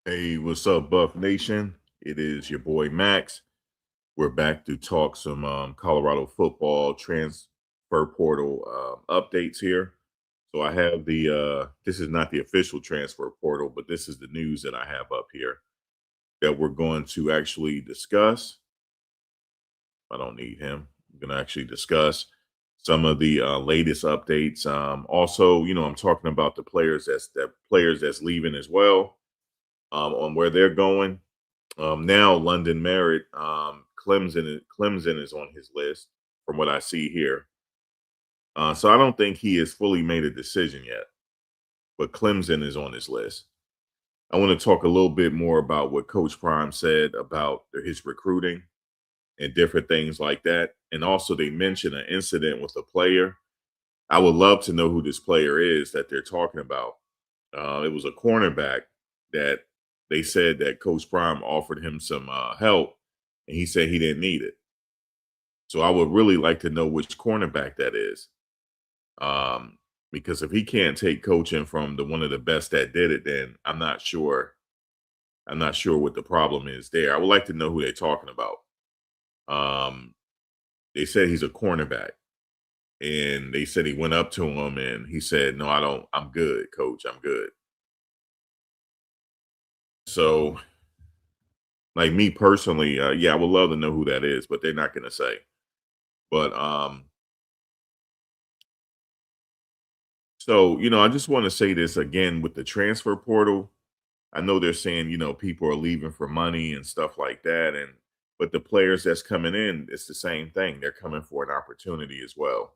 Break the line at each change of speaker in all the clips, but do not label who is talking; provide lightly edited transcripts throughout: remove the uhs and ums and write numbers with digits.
Hey, what's up, Buff Nation? It is your boy Max. We're back to talk some Colorado football transfer portal updates here. So I have this is not the official transfer portal, but this is the news that I have up here that we're going to actually discuss. I don't need him. I'm going to actually discuss some of the latest updates. Also, I'm talking about the players that's leaving as well, on where they're going. Now London Merritt, Clemson is on his list from what I see here. So I don't think he has fully made a decision yet, but Clemson is on his list. I want to talk a little bit more about what Coach Prime said about his recruiting and different things like that. And also, they mentioned an incident with a player. I would love to know who this player is that they're talking about. It was a cornerback that they said that Coach Prime offered him some help, and he said he didn't need it. So I would really like to know which cornerback that is, um, because if he can't take coaching from the one of the best that did it, then I'm not sure. I'm not sure what the problem is there. I would like to know who they're talking about. Um, they said he's a cornerback, and they said he went up to him and he said, "No, I don't. I'm good, coach. I'm good." So, like me personally, yeah, I would love to know who that is, but they're not going to say. But so I just want to say this again with the transfer portal. I know they're saying people are leaving for money and stuff like that, and but the players that's coming in, it's the same thing. They're coming for an opportunity as well.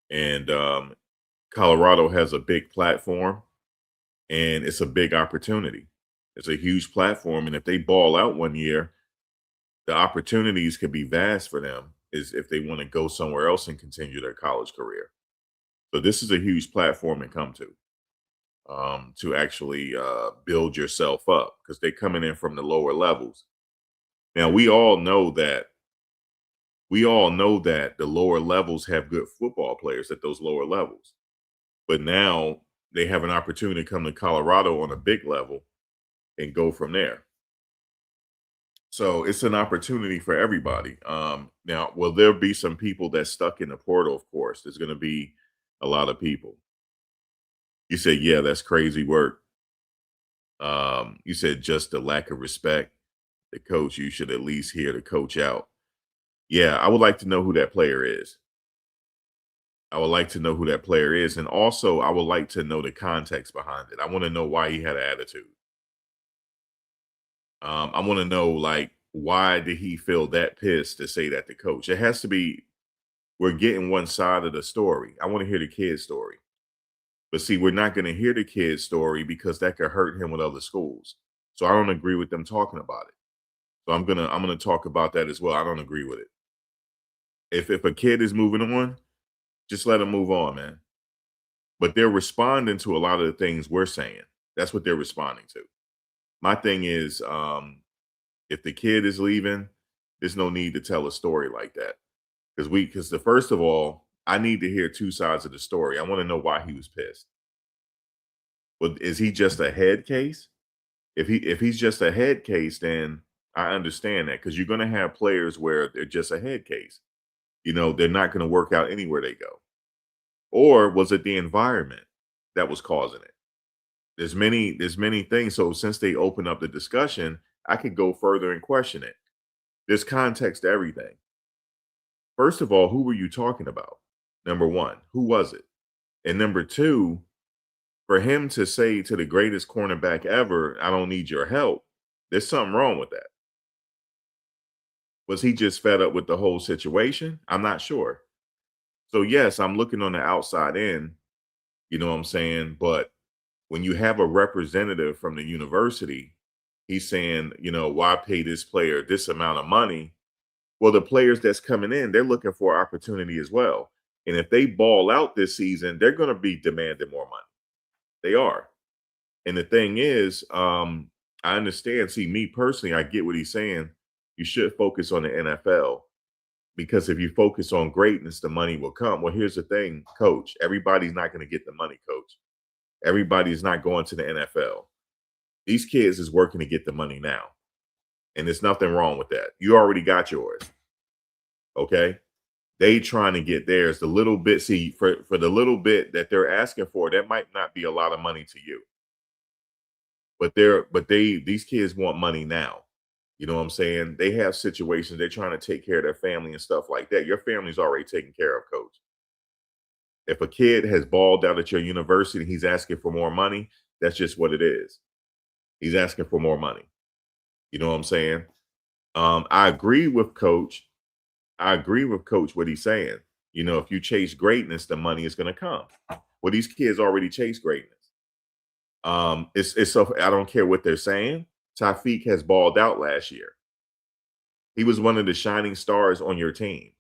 And Colorado has a big platform, and it's a big opportunity. It's a huge platform, and if they ball out one year, the opportunities could be vast for them. Is if they want to go somewhere else and continue their college career. So this is a huge platform to come to actually build yourself up because they're coming in from the lower levels. Now we all know that the lower levels have good football players at those lower levels, but now they have an opportunity to come to Colorado on a big level and go from there. So it's an opportunity for everybody. Now, will there be some people that's stuck in the portal? Of course, there's going to be a lot of people. You say, yeah, that's crazy work. You said just the lack of respect. The coach, you should at least hear the coach out. Yeah, I would like to know who that player is. I would like to know who that player is. And also, I would like to know the context behind it. I want to know why he had an attitude. I want to know, like, why did he feel that pissed to say that to coach? It has to be, we're getting one side of the story. I want to hear the kid's story. But see, we're not going to hear the kid's story because that could hurt him with other schools. So I don't agree with them talking about it. So I'm gonna talk about that as well. I don't agree with it. If a kid is moving on, just let them move on, man. But they're responding to a lot of the things we're saying. That's what they're responding to. My thing is, if the kid is leaving, there's no need to tell a story like that. Because the first of all, I need to hear two sides of the story. I want to know why he was pissed. But is he just a head case? If he's just a head case, then I understand that because you're going to have players where they're just a head case. They're not going to work out anywhere they go. Or was it the environment that was causing it? There's many things. So since they opened up the discussion, I could go further and question it. There's context to everything. First of all, who were you talking about? Number one, who was it? And number two, for him to say to the greatest cornerback ever, I don't need your help, there's something wrong with that. Was he just fed up with the whole situation? I'm not sure. So, yes, I'm looking on the outside in, you know what I'm saying? But when you have a representative from the university, he's saying, why pay this player this amount of money? Well, the players that's coming in, they're looking for opportunity as well. And if they ball out this season, they're going to be demanding more money. They are. And the thing is, I understand. See, me personally, I get what he's saying. You should focus on the NFL because if you focus on greatness, the money will come. Well, here's the thing, coach. Everybody's not going to get the money, coach. Everybody's not going to the NFL. These kids is working to get the money now. And there's nothing wrong with that. You already got yours. Okay. They trying to get theirs. The little bit, see, for the little bit that they're asking for, that might not be a lot of money to you. But these kids want money now. You know what I'm saying? They have situations, they're trying to take care of their family and stuff like that. Your family's already taken care of, coach. If a kid has balled out at your university and he's asking for more money, that's just what it is. He's asking for more money. You know what I'm saying? I agree with coach. I agree with coach what he's saying. You know, if you chase greatness, the money is going to come. Well, these kids already chase greatness. It's so I don't care what they're saying. Tafiq has balled out last year. He was one of the shining stars on your team.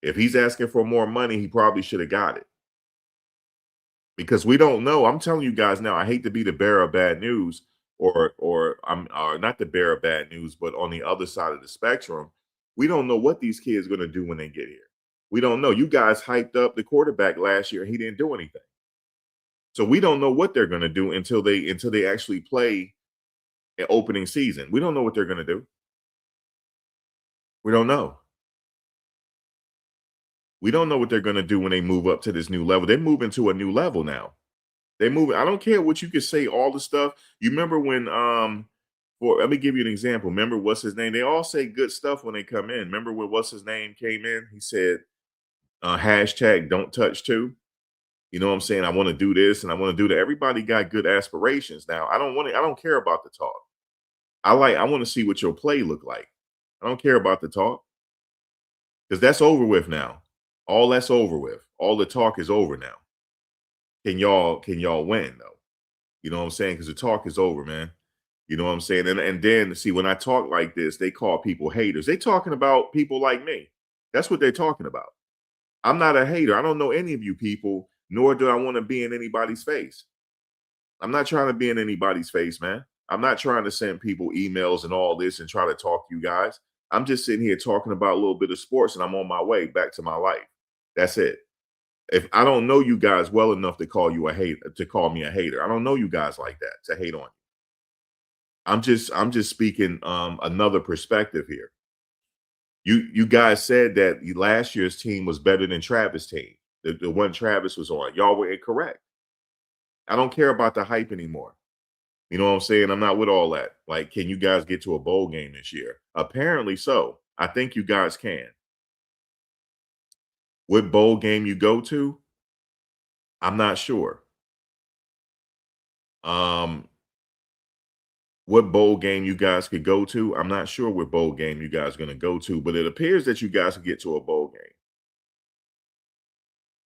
If he's asking for more money, he probably should have got it. Because we don't know. I'm telling you guys now, I hate to be the bearer of bad news, or I'm not the bearer of bad news, but on the other side of the spectrum, we don't know what these kids are going to do when they get here. We don't know. You guys hyped up the quarterback last year, and he didn't do anything. So we don't know what they're going to do until they actually play an opening season. We don't know what they're going to do. We don't know. We don't know what they're going to do when they move up to this new level. They're moving to a new level now. They move. I don't care what you could say, all the stuff. You remember when let me give you an example. Remember what's his name? They all say good stuff when they come in. Remember when what's his name came in? He said hashtag don't touch too. You know what I'm saying? I want to do this and I want to do that. Everybody got good aspirations. Now, I don't care about the talk. I want to see what your play look like. I don't care about the talk. Because that's over with now. All that's over with. All the talk is over now. Can y'all win though? You know what I'm saying? Because the talk is over, man. You know what I'm saying? And then see, when I talk like this, they call people haters. They talking about people like me. That's what they're talking about. I'm not a hater. I don't know any of you people, nor do I want to be in anybody's face. I'm not trying to be in anybody's face, man. I'm not trying to send people emails and all this and try to talk to you guys. I'm just sitting here talking about a little bit of sports and I'm on my way back to my life. That's it. If I don't know you guys well enough to call you a hater, to call me a hater. I don't know you guys like that to hate on you. I'm just speaking another perspective here. You guys said that last year's team was better than Travis' team. The one Travis was on. Y'all were incorrect. I don't care about the hype anymore. You know what I'm saying? I'm not with all that. Like, can you guys get to a bowl game this year? Apparently so. I think you guys can. What bowl game you go to? I'm not sure. What bowl game you guys could go to? I'm not sure what bowl game you guys are going to go to, but it appears that you guys could get to a bowl game.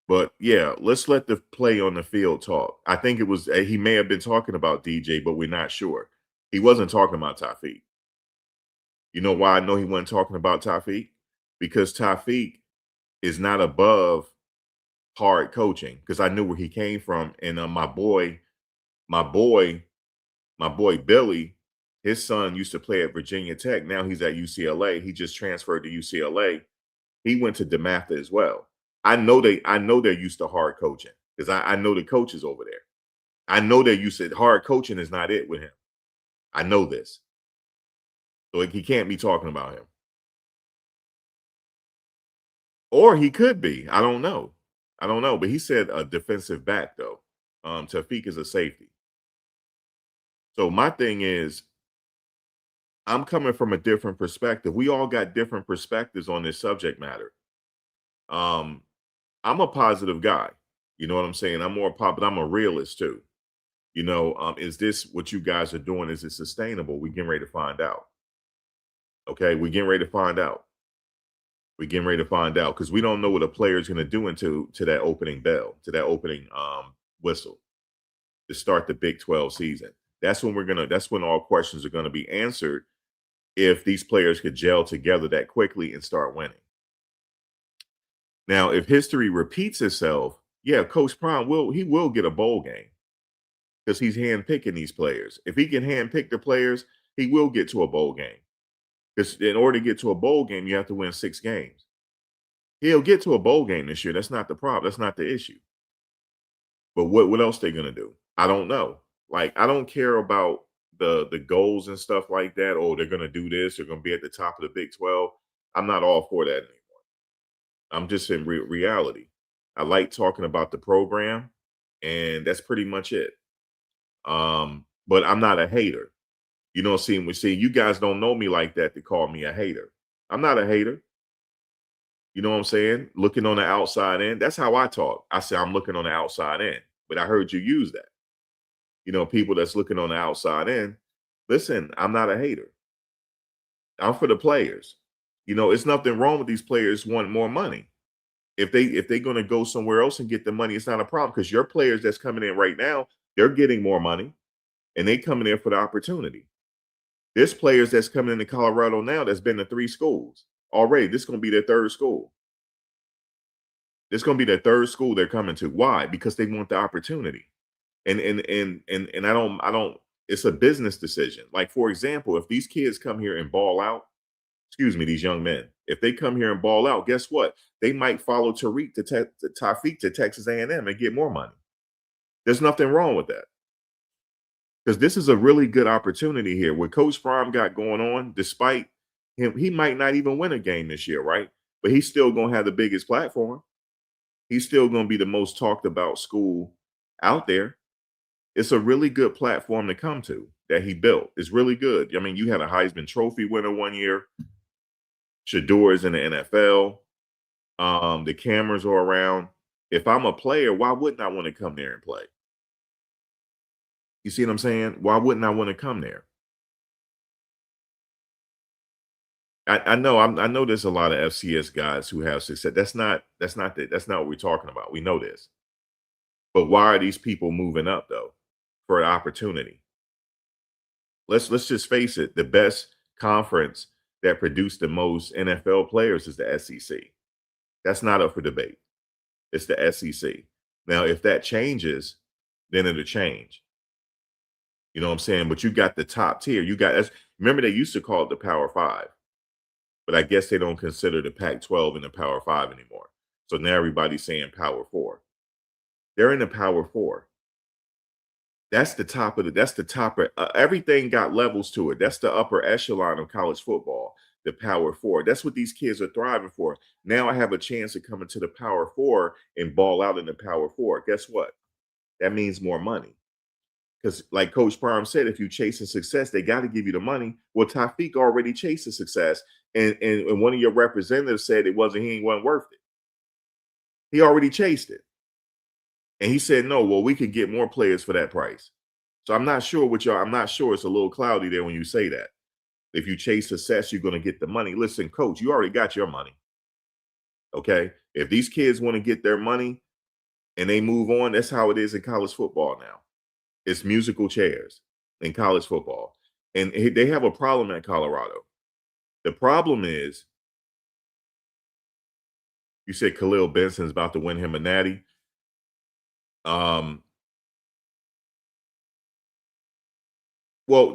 But yeah, let's let the play on the field talk. I think it was he may have been talking about DJ, but we're not sure. He wasn't talking about Tafiq. You know why I know he wasn't talking about Tafiq? Because Tafiq is not above hard coaching. Because I knew where he came from, and my boy Billy, his son used to play at Virginia Tech. Now he's at UCLA. He just transferred to UCLA. He went to DeMatha as well. I know they're used to hard coaching because I know the coaches over there. I know they're used to hard coaching is not it with him. I know this. So he can't be talking about him. Or he could be. I don't know. But he said a defensive back though. Tafiq is a safety. So my thing is, I'm coming from a different perspective. We all got different perspectives on this subject matter. I'm a positive guy. You know what I'm saying? I'm more pop, but I'm a realist too. You know, is this what you guys are doing? Is it sustainable? We're getting ready to find out. Okay, we're getting ready to find out. We're getting ready to find out because we don't know what a player is going to do into to that opening bell, to that opening whistle to start the Big 12 season. That's when all questions are going to be answered if these players could gel together that quickly and start winning. Now, if history repeats itself, yeah, Coach Prime will get a bowl game because he's handpicking these players. If he can handpick the players, he will get to a bowl game. Because in order to get to a bowl game, you have to win 6 games. He'll get to a bowl game this year. That's not the problem. That's not the issue. But what else they gonna do? I don't know. Like, I don't care about the goals and stuff like that. Oh, they're gonna do this. They're gonna be at the top of the Big 12. I'm not all for that anymore. I'm just in reality. I like talking about the program, and that's pretty much it. But I'm not a hater. You know, see, you guys don't know me like that to call me a hater. I'm not a hater. You know what I'm saying? Looking on the outside in. That's how I talk. I say I'm looking on the outside in. But I heard you use that. You know, people that's looking on the outside in. Listen, I'm not a hater. I'm for the players. You know, it's nothing wrong with these players wanting more money. If they're going to go somewhere else and get the money, it's not a problem because your players that's coming in right now, they're getting more money and they coming in for the opportunity. There's players that's coming into Colorado now that's been to 3 schools already. This is going to be their 3rd school. This is going to be their 3rd school they're coming to. Why? Because they want the opportunity. And I don't it's a business decision. Like for example, if these kids come here and ball out, excuse me, these young men, if they come here and ball out, guess what? They might follow Tariq to Tafiq to Texas A&M and get more money. There's nothing wrong with that. Because this is a really good opportunity here. What Coach Prime got going on, despite him, he might not even win a game this year, right? But he's still going to have the biggest platform. He's still going to be the most talked about school out there. It's a really good platform to come to that he built. It's really good. I mean, you had a Heisman Trophy winner one year. Shador is in the NFL. The cameras are around. If I'm a player, why wouldn't I want to come there and play? You see what I'm saying? Why wouldn't I want to come there? I know I know there's a lot of FCS guys who have success. That's not what we're talking about. We know this. But why are these people moving up though? For an opportunity. Let's just face it, the best conference that produced the most NFL players is the SEC. That's not up for debate. It's the SEC. Now, if that changes, then it'll change. You know what I'm saying? But you got the top tier. You got remember they used to call it the Power Five, but I guess they don't consider the Pac-12 in the Power Five anymore. So now everybody's saying Power Four. They're in the Power Four. That's the top of that's the top of everything got levels to it. That's the upper echelon of college football, the Power Four. That's what these kids are thriving for. Now I have a chance to come into the Power Four and ball out in the Power Four. Guess what? That means more money. Because, like Coach Prime said, if you chasing success, they got to give you the money. Well, Tafiq already chased the success, and one of your representatives said he wasn't worth it. He already chased it, and he said no. Well, we could get more players for that price. So I'm not sure what y'all. I'm not sure. It's a little cloudy there when you say that. If you chase success, you're going to get the money. Listen, Coach, you already got your money. Okay, if these kids want to get their money and they move on, that's how it is in college football now. It's musical chairs in college football. And they have a problem at Colorado. The problem is, you said Khalil Benson's about to win him a natty. Well,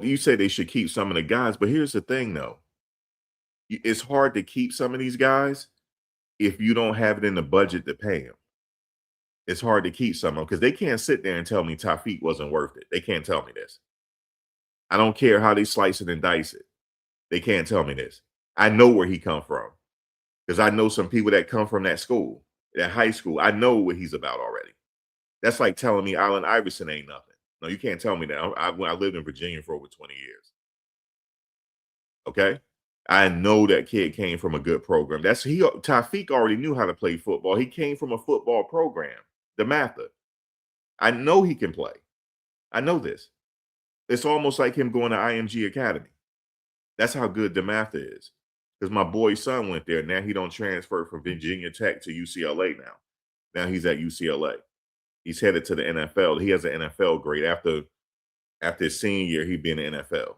you say they should keep some of the guys, but here's the thing though. It's hard to keep some of these guys if you don't have it in the budget to pay them. It's hard to keep some of them because they can't sit there and tell me Tafiq wasn't worth it. They can't tell me this. I don't care how they slice it and dice it. They can't tell me this. I know where he come from because I know some people that come from that school, that high school. I know what he's about already. That's like telling me Allen Iverson ain't nothing. No, you can't tell me that. I lived in Virginia for over 20 years. Okay. I know that kid came from a good program. Tafiq already knew how to play football. He came from a football program, the Mather. I know he can play. I know this. It's almost like him going to IMG Academy. That's how good DeMatha is. Because my boy's son went there. Now he don't transfer from Virginia Tech to UCLA now. Now he's at UCLA. He's headed to the NFL. He has an NFL grade. After his senior year, he'd be in the NFL.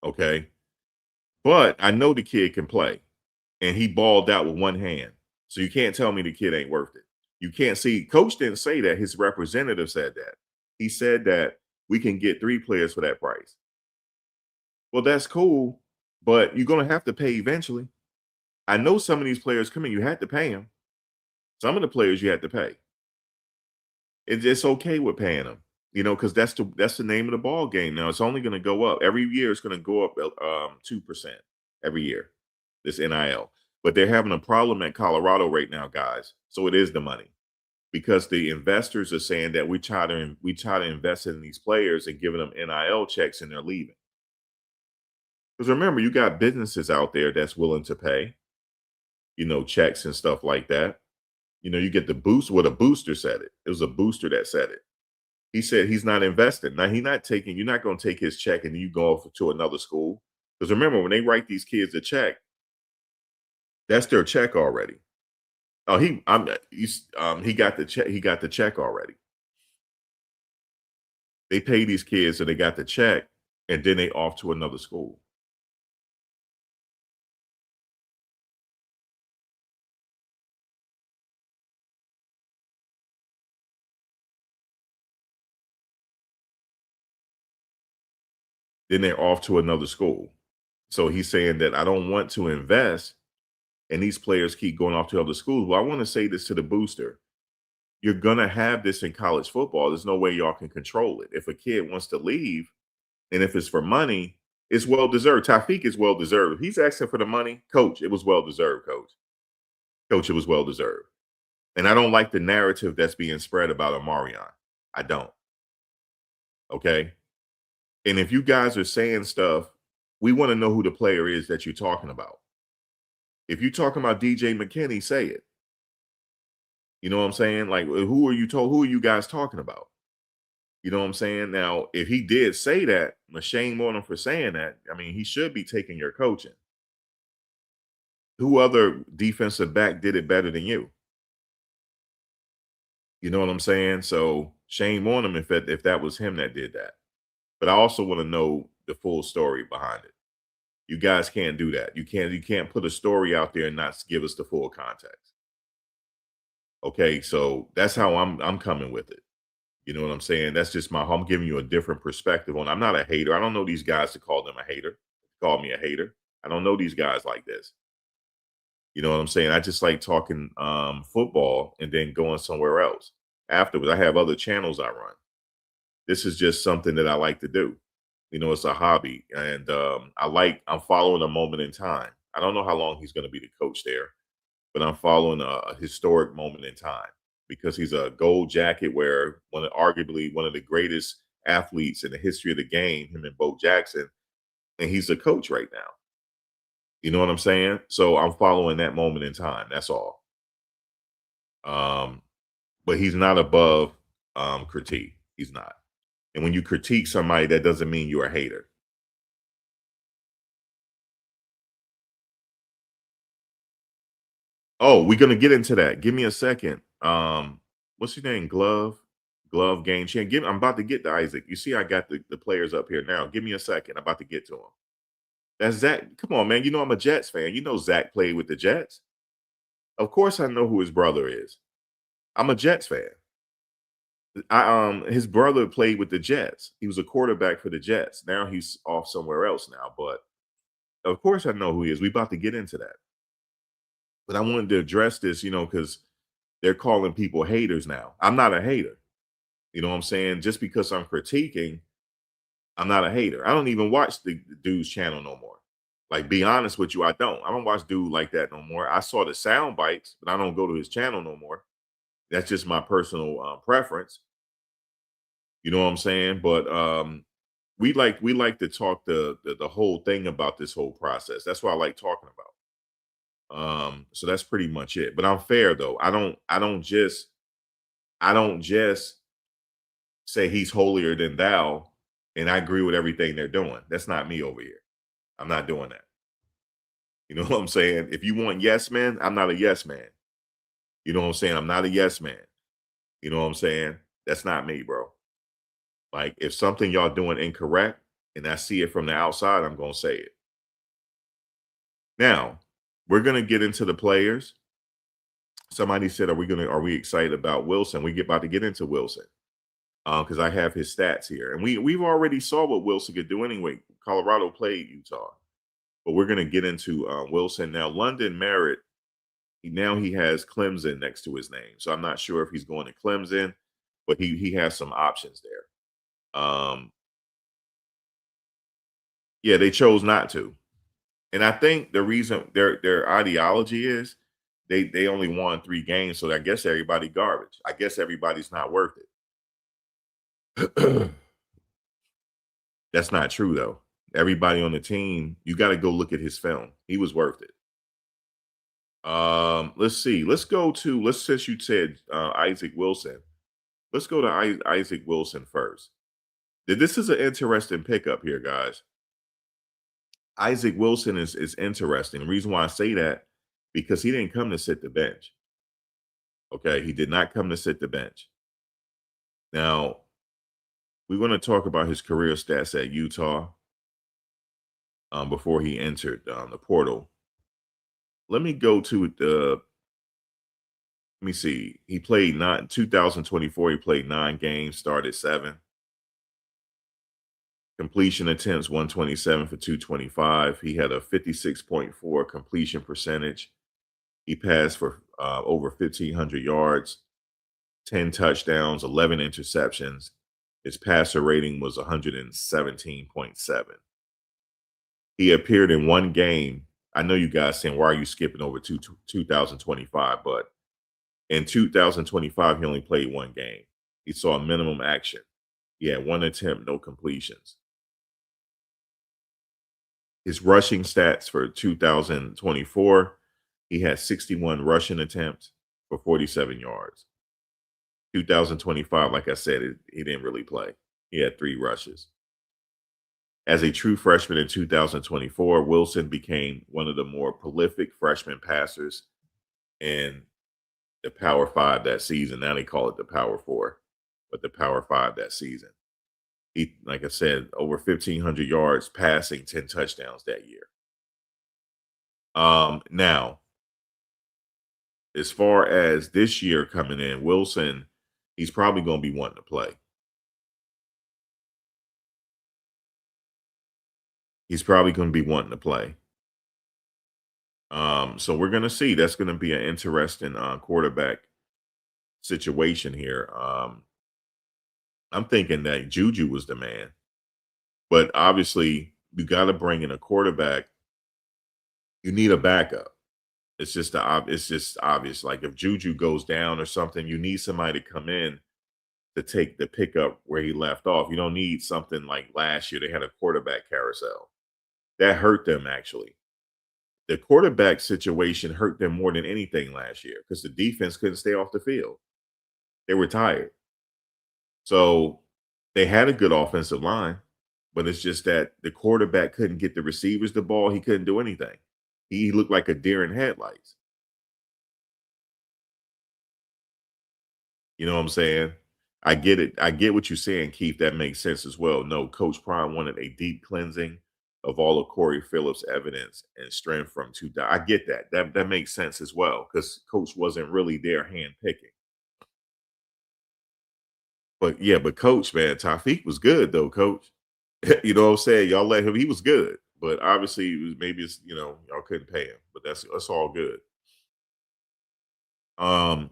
Okay. But I know the kid can play. And he balled out with one hand. So you can't tell me the kid ain't worth it. You can't see. Coach didn't say that. His representative said that. He said that we can get 3 players for that price. Well, that's cool, but you're going to have to pay eventually. I know some of these players coming, you had to pay them. Some of the players you had to pay. It's okay with paying them. Because that's the name of the ball game now. It's only going to go up every year. It's going to go up 2% every year. This NIL, but they're having a problem at Colorado right now, guys. So it is the money because the investors are saying that we try to invest in these players and giving them NIL checks and they're leaving. Because remember, you got businesses out there that's willing to pay, checks and stuff like that. You get the boost. What a booster said it. It was a booster that said it. He said he's not investing. Now he's not taking. You're not going to take his check and you go off to another school. Because remember, when they write these kids a check, that's their check already. Oh, he got the check. He got the check already. They pay these kids, so they got the check, and then they off to another school. Then they're off to another school. So he's saying that I don't want to invest, and these players keep going off to other schools. Well, I want to say this to the booster. You're gonna have this in college football. There's no way y'all can control it. If a kid wants to leave, and if it's for money, it's well deserved. Tafik is well deserved. If he's asking for the money, coach, it was well deserved, coach. Coach, it was well deserved. And I don't like the narrative that's being spread about Amarion. I don't. Okay. And if you guys are saying stuff, we want to know who the player is that you're talking about. If you're talking about DJ McKinney, say it. You know what I'm saying? Like, who are you told? Who are you guys talking about? You know what I'm saying? Now, if he did say that, shame on him for saying that. I mean, he should be taking your coaching. Who other defensive back did it better than you? You know what I'm saying? So shame on him if that was him that did that. But I also want to know the full story behind it. You guys can't do that. You can't put a story out there and not give us the full context. Okay, so that's how I'm coming with it. You know what I'm saying? That's just I'm giving you a different perspective on. I'm not a hater. I don't know these guys to call them a hater. Call me a hater. I don't know these guys like this. You know what I'm saying? I just like talking football and then going somewhere else afterwards. I have other channels I run. This is just something that I like to do. It's a hobby, and I'm following a moment in time. I don't know how long he's going to be the coach there, but I'm following a historic moment in time because he's a gold jacket wearer, arguably one of the greatest athletes in the history of the game, him and Bo Jackson, and he's a coach right now. You know what I'm saying? So I'm following that moment in time. That's all. Um, but he's not above critique. He's not. And when you critique somebody, that doesn't mean you're a hater. Oh, we're gonna get into that. Give me a second. What's your name? Glove game champ. I'm about to get to Isaac. You see, I got the players up here now. Give me a second. I'm about to get to him. That's Zach. Come on, man. You know I'm a Jets fan. You know Zach played with the Jets. Of course, I know who his brother is. I'm a Jets fan. His brother played with the Jets. He was a quarterback for the Jets. Now he's off somewhere else now. But of course, I know who he is. We about to get into that. But I wanted to address this, because they're calling people haters now. I'm not a hater. You know what I'm saying? Just because I'm critiquing, I'm not a hater. I don't even watch the dude's channel no more. Like, be honest with you, I don't. I don't watch dude like that no more. I saw the sound bites, but I don't go to his channel no more. That's just my personal preference. You know what I'm saying? But we like to talk the whole thing about this whole process. That's what I like talking about. So that's pretty much it. But I'm fair though. I don't just say he's holier than thou and I agree with everything they're doing. That's not me over here. I'm not doing that. You know what I'm saying? If you want yes man, I'm not a yes man. You know what I'm saying? I'm not a yes man. You know what I'm saying? That's not me, bro. Like if something y'all doing incorrect and I see it from the outside, I'm gonna say it. Now, we're gonna get into the players. Somebody said, "Are we excited about Wilson?" We get about to get into Wilson because I have his stats here, and we've already saw what Wilson could do anyway. Colorado played Utah, but we're gonna get into Wilson now. London Merritt, now he has Clemson next to his name, so I'm not sure if he's going to Clemson, but he has some options there. Um, yeah, they chose not to. And I think the reason their ideology is they only won 3 games, so I guess everybody garbage. I guess everybody's not worth it. That's not true though. Everybody on the team, you got to go look at his film. He was worth it. Let's see. Let's since you said Isaac Wilson. Let's go to Isaac Wilson first. This is an interesting pickup here, guys. Isaac Wilson is interesting. The reason why I say that because he didn't come to sit the bench. Okay, he did not come to sit the bench. Now, we want to talk about his career stats at Utah before he entered the portal. Let me go to the. Let me see. He played 2024. He played 9 games, started 7. Completion attempts 127 for 225. He had a 56.4 completion percentage. He passed for over 1,500 yards, 10 touchdowns, 11 interceptions. His passer rating was 117.7. He appeared in 1 game. I know you guys saying, why are you skipping over 2025? But in 2025, he only played 1 game. He saw a minimum action. He had 1 attempt, no completions. His rushing stats for 2024, he had 61 rushing attempts for 47 yards. 2025, like I said, he didn't really play. He had 3 rushes. As a true freshman in 2024, Wilson became one of the more prolific freshman passers in the Power 5 that season. Now they call it the Power 4, but the Power 5 that season. He, like I said, over 1,500 yards passing, 10 touchdowns that year. Now, as far as this year coming in, Wilson, he's probably going to be wanting to play. He's probably going to be wanting to play. So we're going to see. That's going to be an interesting quarterback situation here. I'm thinking that Juju was the man, but obviously you got to bring in a quarterback. You need a backup. It's just obvious. Like if Juju goes down or something, you need somebody to come in to take the pickup where he left off. You don't need something like last year. They had a quarterback carousel that hurt them actually. The quarterback situation hurt them more than anything last year because the defense couldn't stay off the field. They were tired. So they had a good offensive line, but it's just that the quarterback couldn't get the receivers the ball. He couldn't do anything. He looked like a deer in headlights. You know what I'm saying? I get it. I get what you're saying, Keith. That makes sense as well. No, Coach Prime wanted a deep cleansing of all of Corey Phillips' evidence and strength from two. I get that. That makes sense as well because Coach wasn't really there hand picking. But yeah, but Coach, man, Tafiq was good though, Coach. You know what I'm saying? Y'all let him. He was good, but obviously, maybe it's y'all couldn't pay him. But that's all good. Um,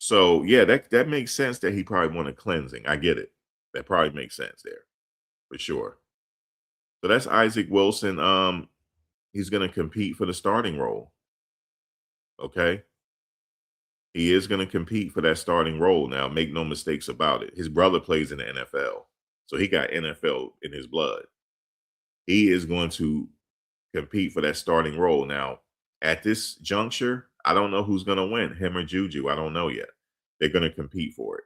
So yeah, that makes sense that he probably wanted cleansing. I get it. That probably makes sense there for sure. So that's Isaac Wilson. He's going to compete for the starting role. Okay, he is going to compete for that starting role. Now, make no mistakes about it. His brother plays in the NFL, so he got NFL in his blood. He is going to compete for that starting role. Now, at this juncture, I don't know who's going to win, him or Juju. I don't know yet. They're going to compete for it.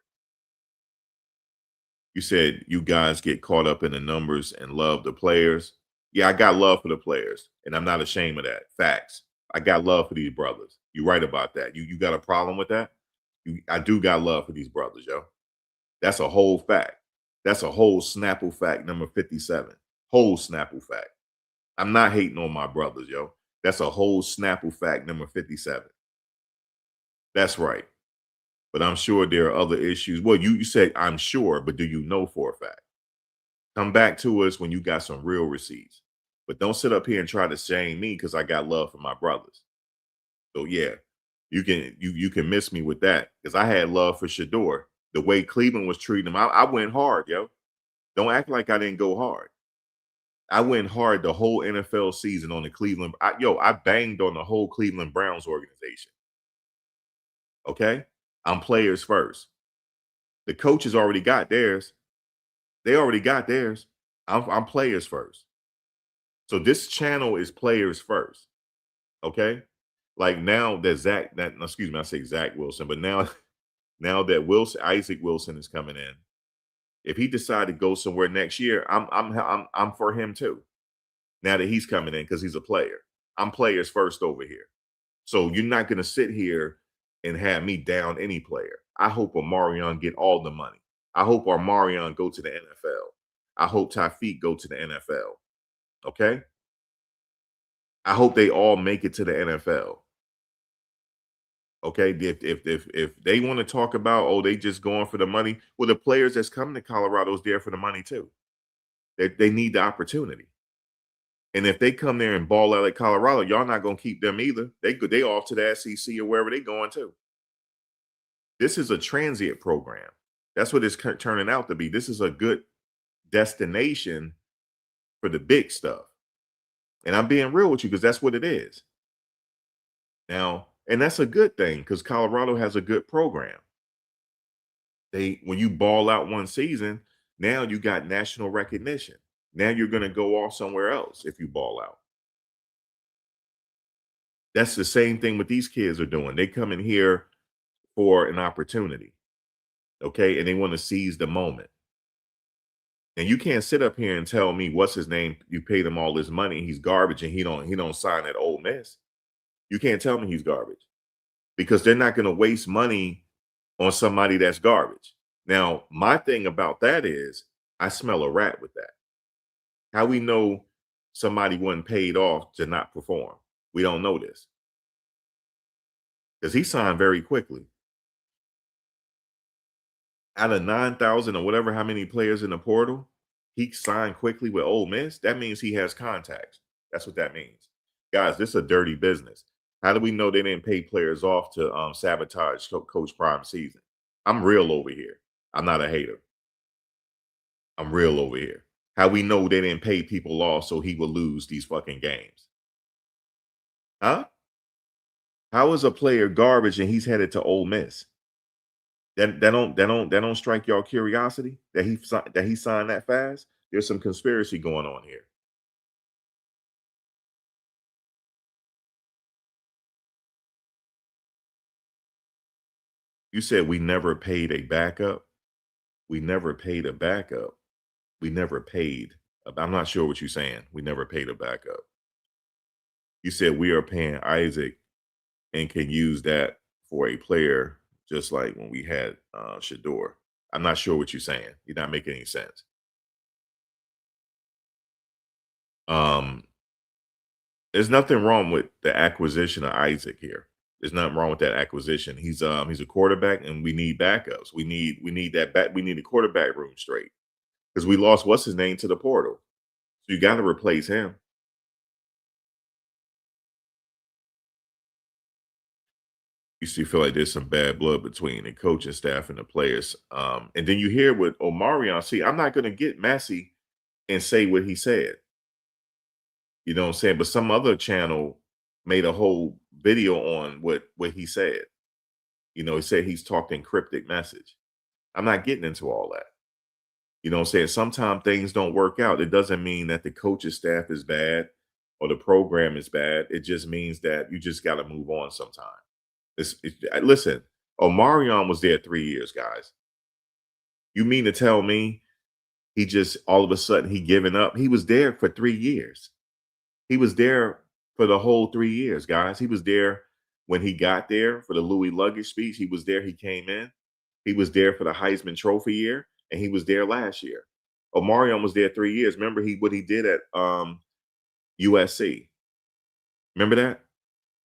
You said you guys get caught up in the numbers and love the players. Yeah, I got love for the players, and I'm not ashamed of that. Facts. I got love for these brothers. You're right about that. You got a problem with that? I do got love for these brothers, yo. That's a whole fact. That's a whole Snapple fact, number 57. Whole Snapple fact. I'm not hating on my brothers, yo. That's a whole Snapple fact, number 57. That's right. But I'm sure there are other issues. Well, you said I'm sure, but do you know for a fact? Come back to us when you got some real receipts. But don't sit up here and try to shame me because I got love for my brothers. So yeah, you can miss me with that because I had love for Shador. The way Cleveland was treating him, I went hard, yo. Don't act like I didn't go hard. I went hard the whole NFL season on the Cleveland. I banged on the whole Cleveland Browns organization. Okay. I'm players first. The coaches already got theirs. They already got theirs. I'm players first. So this channel is players first. Okay. Like now that excuse me, I say Zach Wilson, but now, now that Isaac Wilson is coming in, if he decided to go somewhere next year, I'm for him too. Now that he's coming in because he's a player, I'm players first over here. So you're not going to sit here and have me down any player. I hope Omarion get all the money. I hope Omarion go to the NFL. I hope Tyreek go to the NFL. Okay. I hope they all make it to the NFL. Okay. If they want to talk about, oh, they just going for the money, well, the players that's coming to Colorado is there for the money too. They need the opportunity. And if they come there and ball out at Colorado, y'all not gonna keep them either. They off to the SEC or wherever they going to. This is a transient program. That's what it's turning out to be. This is a good destination for the big stuff. And I'm being real with you because that's what it is. Now, and that's a good thing because Colorado has a good program. When you ball out one season, now you got national recognition. Now you're going to go off somewhere else if you ball out. That's the same thing what these kids are doing. They come in here for an opportunity, okay, and they want to seize the moment. And you can't sit up here and tell me what's his name. You paid him all this money, he's garbage, and he don't sign at Ole Miss. You can't tell me he's garbage because they're not going to waste money on somebody that's garbage. Now, my thing about that is I smell a rat with that. How we know somebody wasn't paid off to not perform? We don't know this because he signed very quickly. Out of 9,000 or whatever, how many players in the portal, he signed quickly with Ole Miss. That means he has contacts. That's what that means. Guys, this is a dirty business. How do we know they didn't pay players off to sabotage Coach Prime's season? I'm real over here. I'm not a hater. I'm real over here. How we know they didn't pay people off so he will lose these fucking games? Huh? How is a player garbage and he's headed to Ole Miss? That don't strike y'all curiosity that he signed that fast? There's some conspiracy going on here. You said we never paid a backup. We never paid a backup. We never paid. I'm not sure what you're saying. We never paid a backup. You said we are paying Isaac and can use that for a player, just like when we had Shador. I'm not sure what you're saying. You're not making any sense. Um, there's nothing wrong with the acquisition of Isaac here. There's nothing wrong with that acquisition. He's a quarterback, and we need backups. We need that back. We need the quarterback room straight because we lost what's his name to the portal. So you got to replace him. You see, feel like there's some bad blood between the coaching staff and the players. And then you hear with Omarion. See, I'm not going to get messy and say what he said. You know what I'm saying? But some other channel made a whole video on what he said. You know, he said he's talked in cryptic message. I'm not getting into all that. You know what I'm saying? Sometimes things don't work out. It doesn't mean that the coaching staff is bad or the program is bad. It just means that you just got to move on sometime. Listen, Omarion was there 3 years, guys. You mean to tell me he just all of a sudden he given up? He was there for 3 years. He was there for the whole 3 years, guys. He was there when he got there for the Louis luggage speech. He was there. He came in. He was there for the Heisman Trophy year, and he was there last year. Omarion was there 3 years. Remember what he did at USC? Remember that?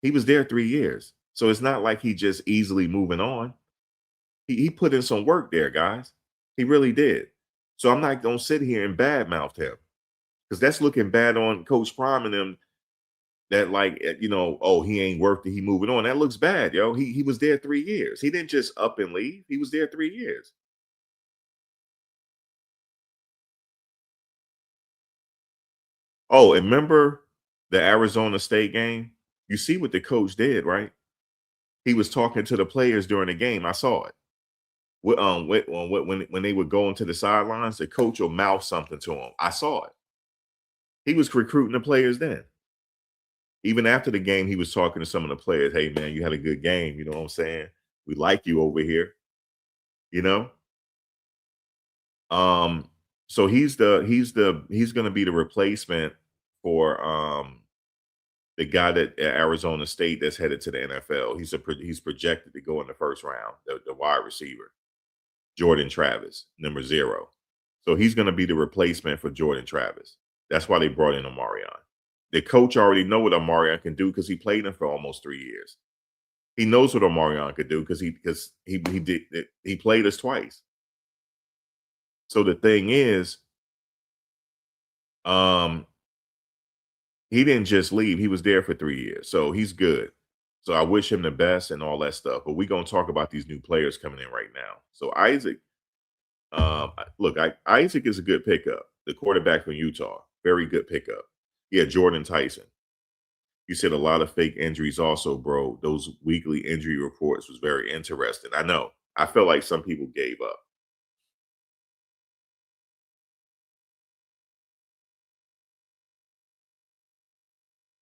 He was there 3 years. So it's not like he just easily moving on. He put in some work there, guys. He really did. So I'm not gonna sit here and badmouth him because that's looking bad on Coach Prime and them. That oh, he ain't worth it. He moving on. That looks bad, yo. He was there 3 years. He didn't just up and leave. He was there 3 years. Oh, and remember the Arizona State game? You see what the coach did, right? He was talking to the players during the game. I saw it. When they would go into the sidelines, the coach will mouth something to him. I saw it. He was recruiting the players then. Even after the game, he was talking to some of the players. Hey, man, you had a good game. You know what I'm saying? We like you over here. You know. Um. So he's going to be the replacement for the guy that at Arizona State that's headed to the NFL. He's projected to go in the first round. The wide receiver Jordan Travis, number 0. So he's going to be the replacement for Jordan Travis. That's why they brought in Omarion. The coach already know what Omarion can do because he played him for almost 3 years. He knows what Omarion could do he played us twice. So the thing is, um, he didn't just leave. He was there for 3 years. So he's good. So I wish him the best and all that stuff. But we're going to talk about these new players coming in right now. So Isaac, Isaac is a good pickup. The quarterback from Utah, very good pickup. Yeah, Jordan Tyson. You said a lot of fake injuries also, bro. Those weekly injury reports was very interesting. I know. I felt like some people gave up.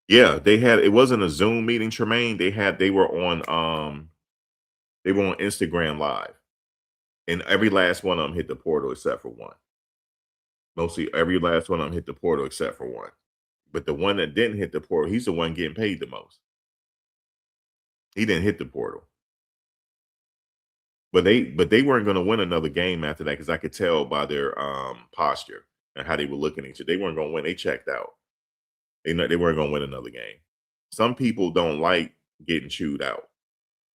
Yeah, it wasn't a Zoom meeting, Tremaine. They were on Instagram Live. And every last one of them hit the portal except for one. Mostly every last one of them hit the portal except for one. But the one that didn't hit the portal, he's the one getting paid the most. He didn't hit the portal. But they weren't going to win another game after that because I could tell by their posture and how they were looking at each other. They weren't going to win. They checked out. They weren't going to win another game. Some people don't like getting chewed out.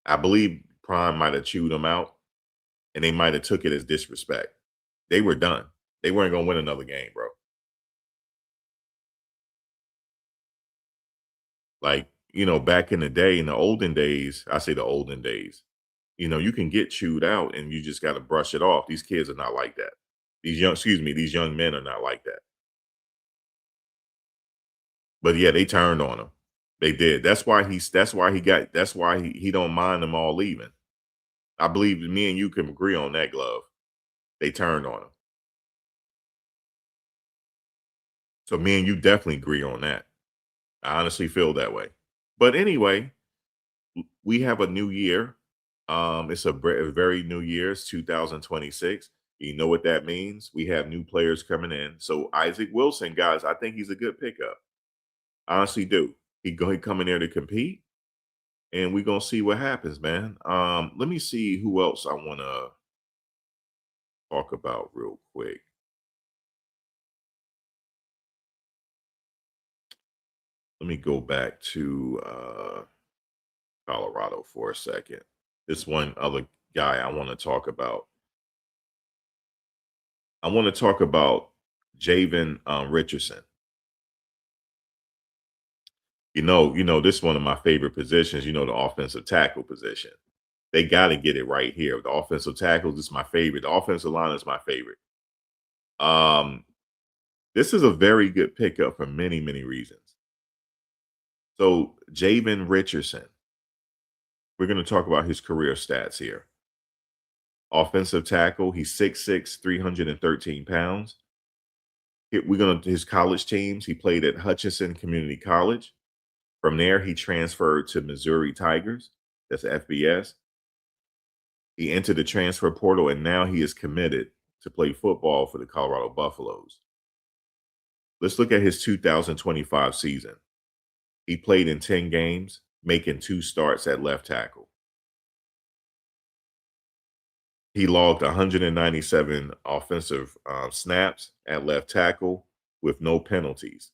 I believe Prime might have chewed them out, and they might have took it as disrespect. They were done. They weren't going to win another game, bro. Like, back in the day, in the olden days, I say the olden days, you can get chewed out and you just got to brush it off. These kids are not like that. These young men are not like that. But yeah, they turned on him. They did. That's why he don't mind them all leaving. I believe me and you can agree on that, Glove. They turned on him. So me and you definitely agree on that. I honestly feel that way. But anyway, we have a new year. It's a very new year. It's 2026. You know what that means? We have new players coming in. So Isaac Wilson, guys, I think he's a good pickup. I honestly do. He come in there to compete, and we're gonna see what happens, man. Let me see who else I want to talk about real quick. Let me go back to Colorado for a second. This one other guy I want to talk about. I want to talk about Javen Richardson. This is one of my favorite positions. The offensive tackle position. They got to get it right here. The offensive tackles is my favorite. The offensive line is my favorite. Um, this is a very good pickup for many, many reasons. So Javen Richardson, we're going to talk about his career stats here. Offensive tackle, he's 6'6", 313 pounds. We're going to his college teams. He played at Hutchinson Community College. From there, he transferred to Missouri Tigers. That's FBS. He entered the transfer portal, and now he is committed to play football for the Colorado Buffaloes. Let's look at his 2025 season. He played in 10 games, making 2 starts at left tackle. He logged 197 offensive snaps at left tackle with no penalties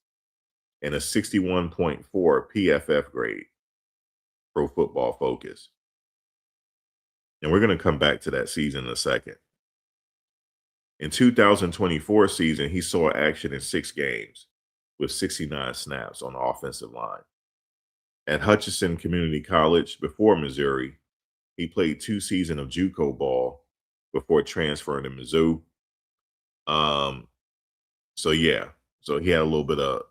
and a 61.4 PFF grade, Pro Football Focus. And we're going to come back to that season in a second. In 2024 season, he saw action in 6 games with 69 snaps on the offensive line. At Hutchinson Community College before Missouri, he played 2 seasons of JUCO ball before transferring to Mizzou. So he had a little bit of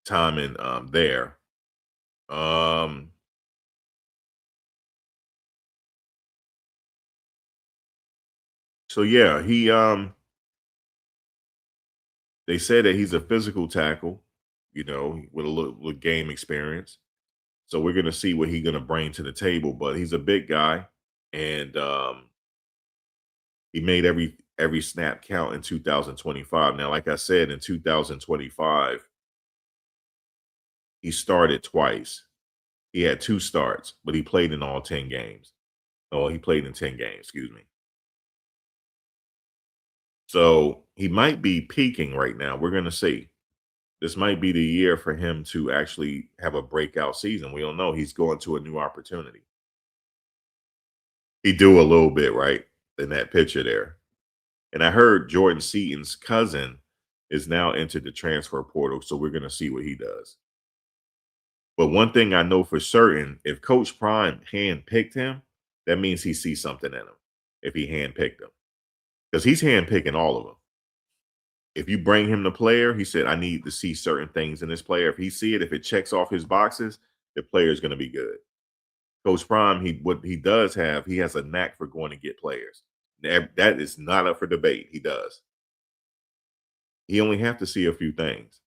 timing there. Um, so yeah, they say that he's a physical tackle, with a little game experience. So we're gonna see what he's gonna bring to the table. But he's a big guy, and he made every snap count in 2025. Now, like I said, in 2025, he started twice. He had 2 starts, but he played in all 10 games. Oh, he played in 10 games, excuse me. So he might be peaking right now. We're gonna see. This might be the year for him to actually have a breakout season. We don't know. He's going to a new opportunity. He do a little bit, right? In that picture there. And I heard Jordan Seaton's cousin is now entered the transfer portal, so we're gonna see what he does. But one thing I know for certain, if Coach Prime handpicked him, that means he sees something in him. If he handpicked him, because he's handpicking all of them. If you bring him the player, he said, "I need to see certain things in this player." If he see it, if it checks off his boxes, the player is going to be good. Coach Prime, what he does have, he has a knack for going to get players. That is not up for debate. He does. He only have to see a few things.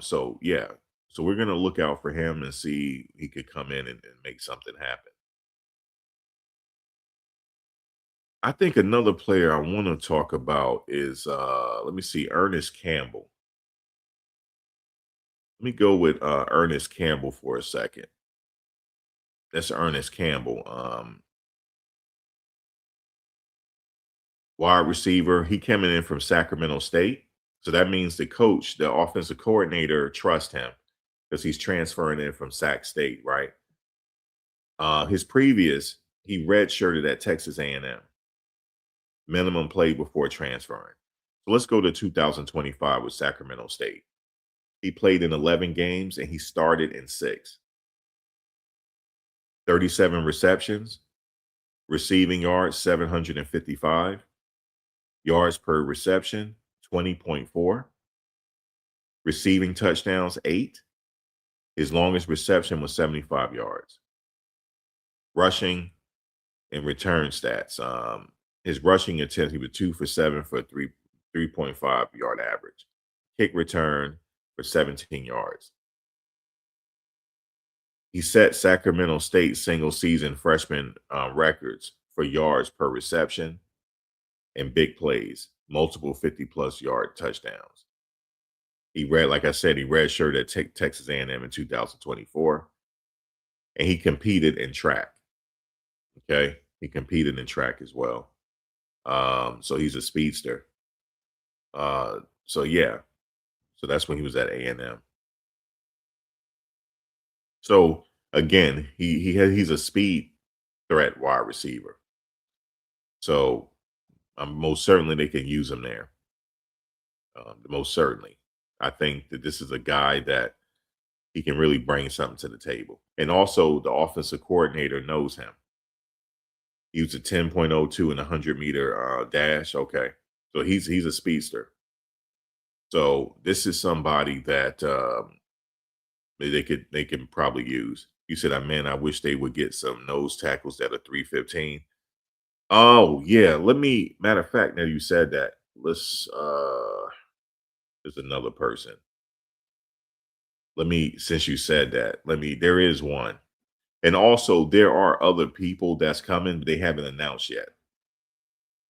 So yeah, so we're gonna look out for him and see he could come in and make something happen. I think another player I want to talk about is let me see, Ernest Campbell. Let me go with Ernest Campbell for a second. That's Ernest Campbell. Wide receiver. He coming in from Sacramento State. So that means the coach, the offensive coordinator, trust him because he's transferring in from Sac State, right? His previous, he redshirted at Texas A&M. Minimum played before transferring. So let's go to 2025 with Sacramento State. He played in 11 games and he started in 6. 37 receptions, receiving yards 755, yards per reception 20.4, receiving touchdowns 8. His longest reception was 75 yards. Rushing and return stats. His rushing attempts, he was 2 for 7 for 3.5 yard average. Kick return for 17 yards. He set Sacramento State single season freshman records for yards per reception and big plays, multiple 50-plus yard touchdowns. Like I said, he redshirted at Texas A&M in 2024, and he competed in track. Okay, he competed in track as well. So he's a speedster. So yeah, so that's when he was at A&M. So again, he's a speed threat wide receiver. So most certainly they can use him there. Most certainly, I think that this is a guy that he can really bring something to the table. And also, the offensive coordinator knows him. He was a 10.02 in a 100-meter dash. Okay, so he's a speedster. So this is somebody that they can probably use. You said, man, I wish they would get some nose tackles that are 315. Oh yeah, matter of fact, now you said that. There's another person. Since you said that, there is one. And also there are other people that's coming, but they haven't announced yet.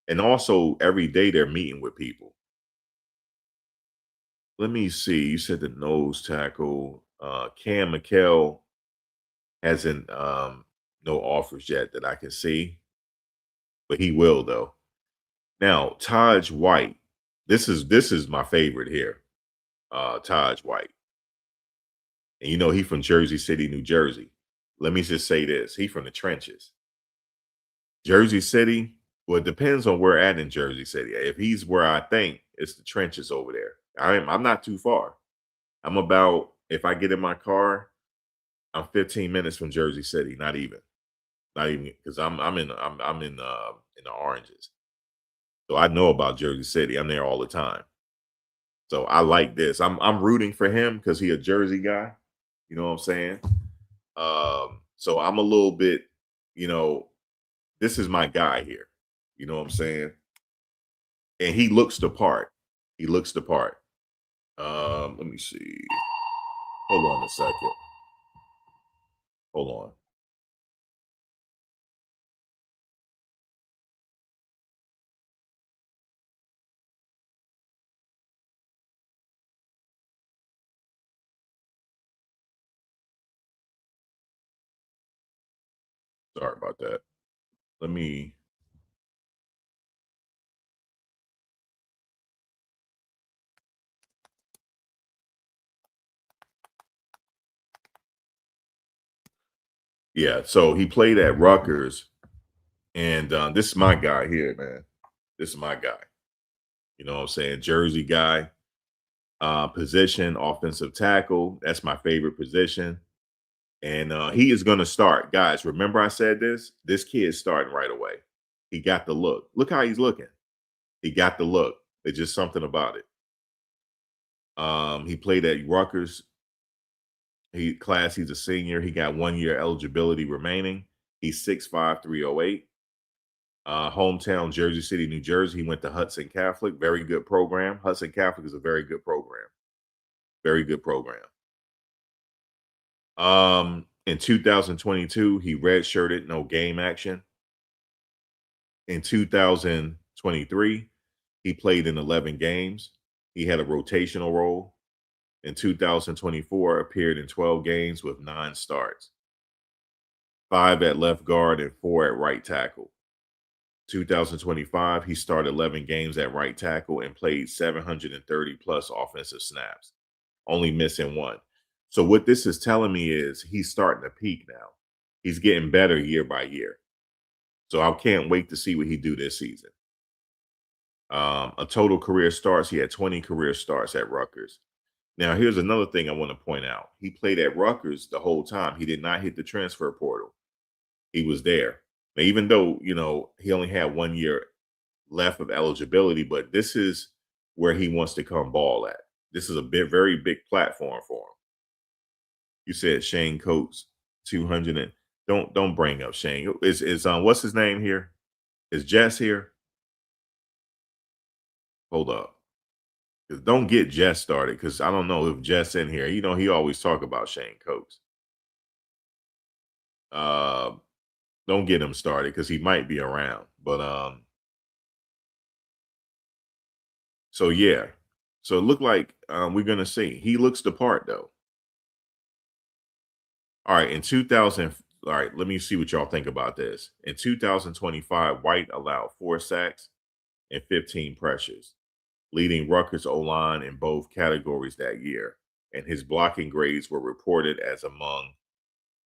And also every day they're meeting with people. Let me see. You said the nose tackle. Cam McKell hasn't no offers yet that I can see, but he will though. Now, Taj White. This is my favorite here. Taj White. And he from Jersey City, New Jersey. Let me just say this. He from the trenches. Jersey City, well, it depends on where at in Jersey City. If he's where I think, it's the trenches over there. I'm not too far. I'm about, if I get in my car, I'm 15 minutes from Jersey City. Not even because I'm in the oranges. So I know about Jersey City. I'm there all the time. So I like this. I'm rooting for him because he a Jersey guy. You know what I'm saying? So I'm a little bit, you know, this is my guy here. You know what I'm saying? And he looks the part. He looks the part. Let me see. Hold on a second. Hold on. Sorry about that. Let me. Yeah. So he played at Rutgers, and this is my guy here, man. This is my guy. You know what I'm saying? Jersey guy. Position, offensive tackle. That's my favorite position. And he is going to start. Guys, remember I said this? This kid's starting right away. He got the look. Look how he's looking. He got the look. It's just something about it. He played at Rutgers. He's a senior. He got 1 year eligibility remaining. He's 6'5", 308. Hometown, Jersey City, New Jersey. He went to Hudson Catholic. Very good program. Hudson Catholic is a very good program. Very good program. In 2022, he redshirted, no game action. In 2023, he played in 11 games. He had a rotational role. In 2024, appeared in 12 games with 9 starts, 5 at left guard and 4 at right tackle. 2025, he started 11 games at right tackle and played 730 plus offensive snaps, only missing 1. So what this is telling me is he's starting to peak now. He's getting better year by year. So I can't wait to see what he do this season. A total career starts. He had 20 career starts at Rutgers. Now, here's another thing I want to point out. He played at Rutgers the whole time. He did not hit the transfer portal. He was there. Now, even though, he only had 1 year left of eligibility, but this is where he wants to come ball at. This is a very big platform for him. You said Shane Coates, 200 and don't bring up Shane. Is what's his name here? Is Jess here? Hold up. 'Cause don't get Jess started because I don't know if Jess in here. He always talk about Shane Coates. Uh, don't get him started because he might be around. But so yeah. So it looked like we're gonna see. He looks the part though. All right, in 2000, all right, let me see what y'all think about this. In 2025, White allowed 4 sacks and 15 pressures, leading Rutgers O-line in both categories that year. And his blocking grades were reported as among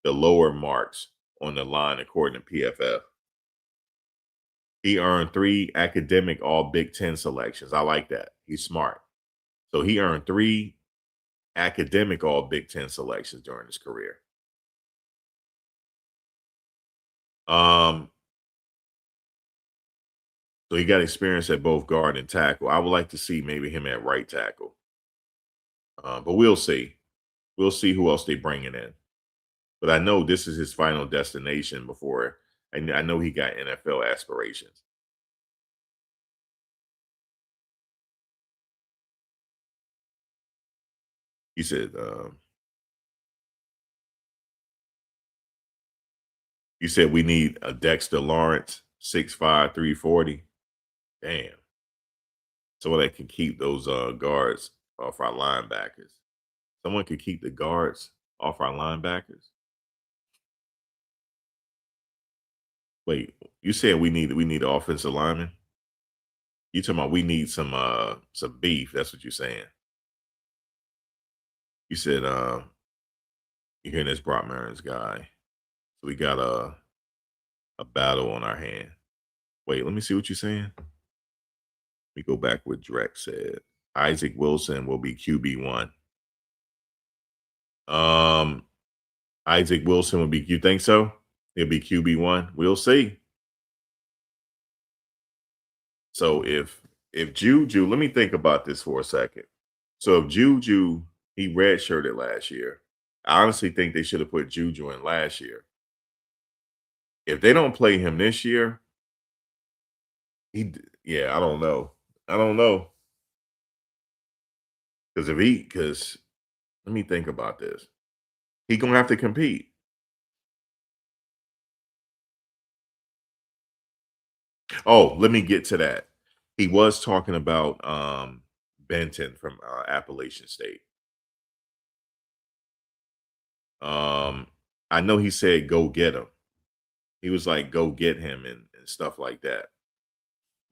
the lower marks on the line, according to PFF. He earned 3 academic All Big Ten selections. I like that. He's smart. So he earned 3 academic All Big Ten selections during his career. Um, so he got experience at both guard and tackle. I would like to see maybe him at right tackle. But we'll see. We'll see who else they bringing in. But I know this is his final destination before. And I know he got NFL aspirations. He said, you said we need a Dexter Lawrence, 6'5", 340. Damn. Someone that can keep those guards off our linebackers. Someone could keep the guards off our linebackers. Wait, you said we need an offensive lineman? You talking about we need some beef? That's what you're saying. You said you're hearing this Brock Marins guy. So we got a battle on our hand. Wait, let me see what you're saying. Let me go back what Drek said. Isaac Wilson will be QB1. Um, Isaac Wilson will be. You think so? He'll be QB1. We'll see. So if Juju, let me think about this for a second. So if Juju, he redshirted last year. I honestly think they should have put Juju in last year. If they don't play him this year, yeah, I don't know. I don't know. Because let me think about this. He gonna have to compete. Oh, let me get to that. He was talking about Benton from Appalachian State. Um, I know he said go get him. He was like, go get him and stuff like that.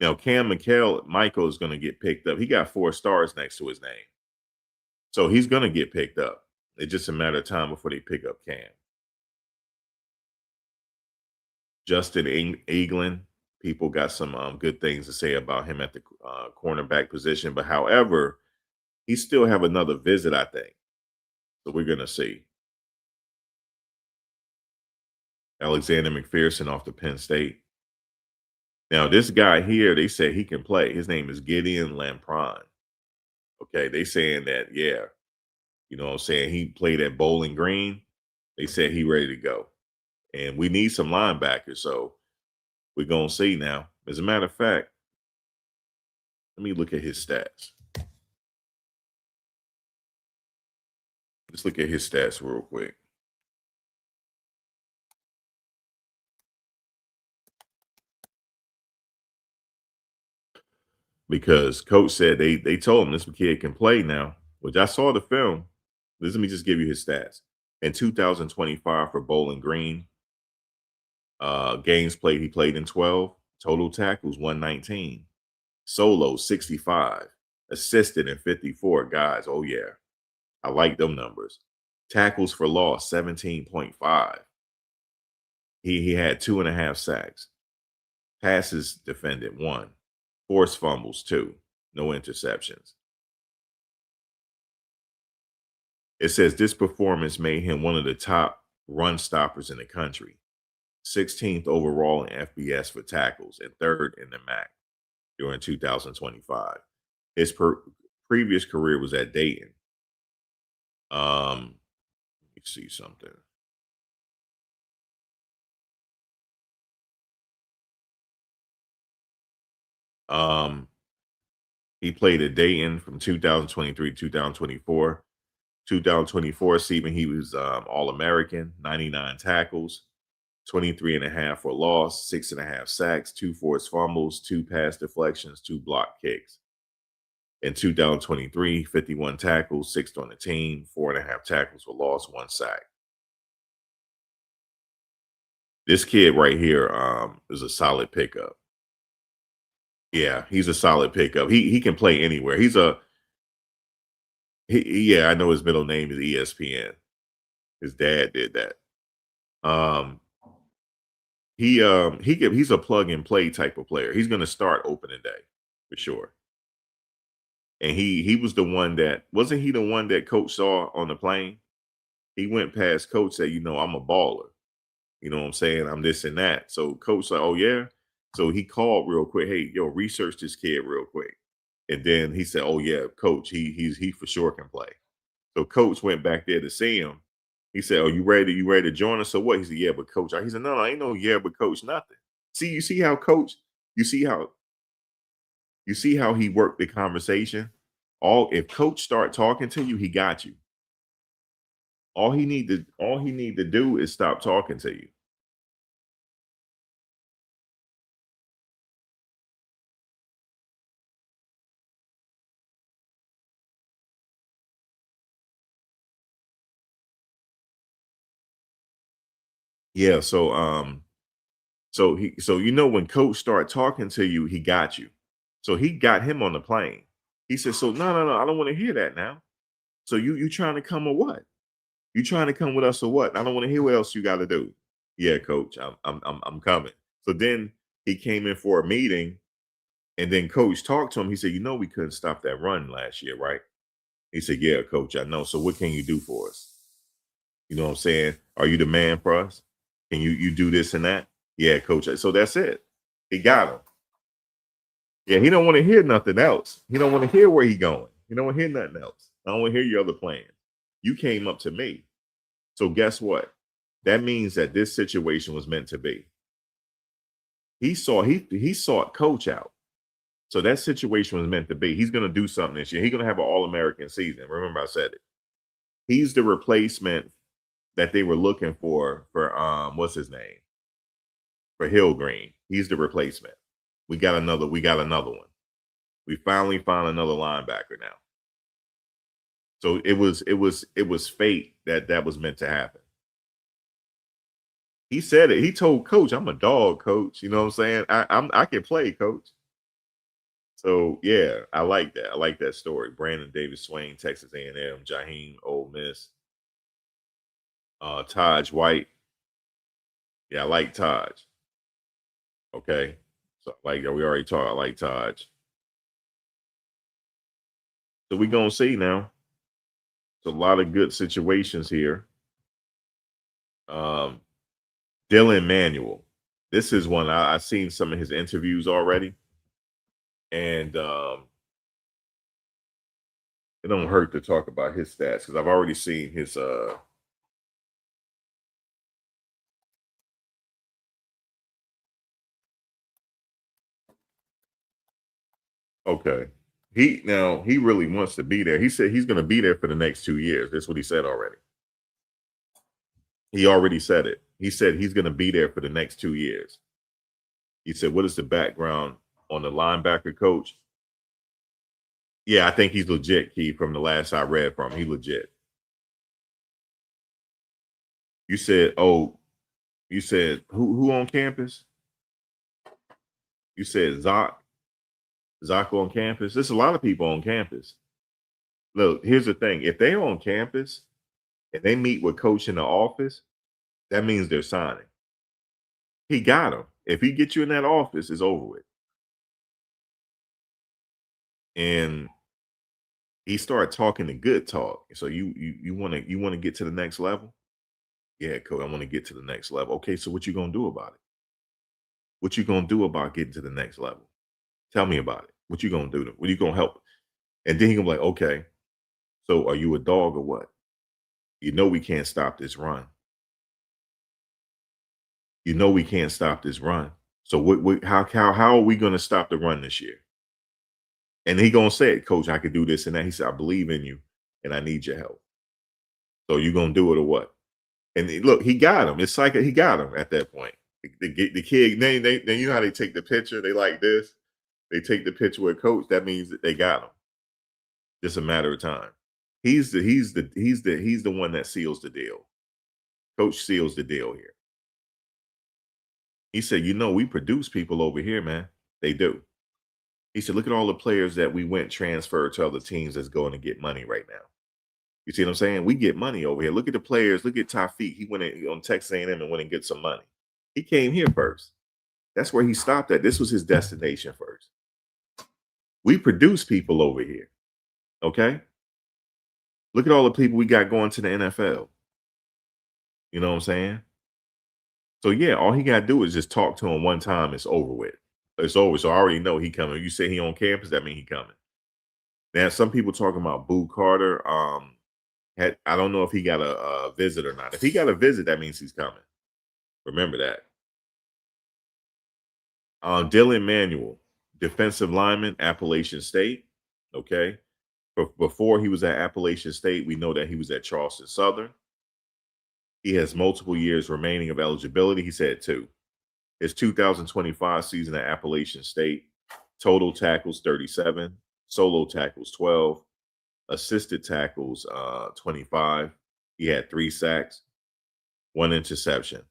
Now, Cam Michael is going to get picked up. He got 4 stars next to his name. So he's going to get picked up. It's just a matter of time before they pick up Cam. Justin Eaglin, people got some good things to say about him at the cornerback position. But however, he still have another visit, I think. So we're going to see. Alexander McPherson off the Penn State. Now, this guy here, they say he can play. His name is Gideon Lampron. Okay, they saying that, yeah, you know what I'm saying? He played at Bowling Green. They said he ready to go. And we need some linebackers, so we're going to see now. As a matter of fact, let me look at his stats. Let's look at his stats real quick. Because coach said they told him this kid can play now, which I saw the film. Let me just give you his stats. In 2025 for Bowling Green, games played, he played in 12. Total tackles 119. Solo 65. Assisted in 54. Guys, oh yeah. I like them numbers. Tackles for loss 17.5. He had 2.5 sacks. Passes defended 1. Forced fumbles 2. No interceptions. It says this performance made him one of the top run stoppers in the country. 16th overall in FBS for tackles and 3rd in the MAC during 2025. His previous career was at Dayton. Let me see something. He played at Dayton from 2023 to 2024. 2024 season, he was All-American, 99 tackles, 23 and a half for loss, 6.5 sacks, 2 forced fumbles, 2 pass deflections, 2 block kicks. In 2023, 51 tackles, 6th on the team, 4.5 tackles for loss, 1 sack. This kid right here is a solid pickup. Yeah, he's a solid pickup. He can play anywhere. Yeah, I know his middle name is ESPN. His dad did that. He's a plug and play type of player. He's going to start opening day for sure. And he was the one that wasn't he the one that coach saw on the plane? He went past coach, said, I'm a baller. You know what I'm saying? I'm this and that. So coach like, oh yeah. So he called real quick. Hey, research this kid real quick. And then he said, oh yeah, coach, he for sure can play. So coach went back there to see him. He said, oh, you ready? You ready to join us? So what? He said, yeah, but coach. He said, no, I ain't no yeah, but coach, nothing. See, you see how coach, you see how he worked the conversation? If coach start talking to you, he got you. All he need to do is stop talking to you. Yeah, so when coach start talking to you, he got you. So he got him on the plane. He said, so no, I don't want to hear that now. So you trying to come or what? You trying to come with us or what? I don't want to hear what else you got to do. Yeah, coach, I'm coming. So then he came in for a meeting, and then coach talked to him. He said, we couldn't stop that run last year, right? He said, yeah, coach, I know. So what can you do for us? You know what I'm saying? Are you the man for us? Can you do this and that? Yeah, coach. So that's it. He got him. Yeah, he don't want to hear nothing else. He don't want to hear where he going. You don't want to hear nothing else. I don't want to hear your other plans. You came up to me. So guess what? That means that this situation was meant to be. He sought coach out. So that situation was meant to be. He's going to do something this year. He's going to have an All-American season. Remember, I said it. He's the replacement that they were looking for what's his name? For Hill Green. He's the replacement. We got another one. We finally found another linebacker now. So it was fate that was meant to happen. He said it. He told coach, "I'm a dog, coach." You know what I'm saying? I can play, coach. So yeah, I like that. I like that story. Brandon Davis Swain, Texas A&M, Jaheim, Ole Miss, Taj White. Yeah, I like Taj. Okay. So like we already talked. I like Taj. So we're gonna see now. It's a lot of good situations here. Dylan Manuel. This is one I've seen some of his interviews already. And it don't hurt to talk about his stats because I've already seen his okay. He really wants to be there. He said he's gonna be there for the next 2 years. That's what he said already. He already said it. He said he's gonna be there for the next 2 years. He said, what is the background on the linebacker coach? Yeah, I think he's legit, Key, from the last I read from him. He legit. You said, who on campus? You said Zach on campus. There's a lot of people on campus. Look, here's the thing. If they're on campus and they meet with coach in the office, that means they're signing. He got him. If he gets you in that office, it's over with. And he started talking the good talk. So you want to get to the next level? Yeah, coach, I want to get to the next level. Okay, so what you gonna do about it? What you gonna do about getting to the next level? Tell me about it. What you gonna do? What you gonna help? And then he gonna be like, okay, so are you a dog or what? You know we can't stop this run. You know we can't stop this run. So how are we gonna stop the run this year? And he gonna say it, coach, I could do this and that. He said, I believe in you and I need your help. So you gonna do it or what? And look, he got him. It's like he got him at that point. The kid, they you know how they take the picture. They like this. They take the picture with coach. That means that they got him. Just a matter of time. He's the one that seals the deal. Coach seals the deal here. He said, we produce people over here, man. They do. He said, look at all the players that we went transferred to other teams that's going to get money right now. You see what I'm saying? We get money over here. Look at the players. Look at Tafiq. He went on Texas A&M and went and get some money. He came here first. That's where he stopped at. This was his destination first. We produce people over here. Okay? Look at all the people we got going to the NFL. You know what I'm saying? So yeah, all he got to do is just talk to him one time. It's over with. It's over. So I already know he coming. You say he on campus, that means he coming. Now, some people talking about Boo Carter. I don't know if he got a visit or not. If he got a visit, that means he's coming. Remember that. Dylan Manuel, defensive lineman, Appalachian State. Okay. Before he was at Appalachian State, we know that he was at Charleston Southern. He has multiple years remaining of eligibility. He said 2. His 2025 season at Appalachian State, total tackles 37, solo tackles 12, assisted tackles 25. He had 3 sacks, 1 interception.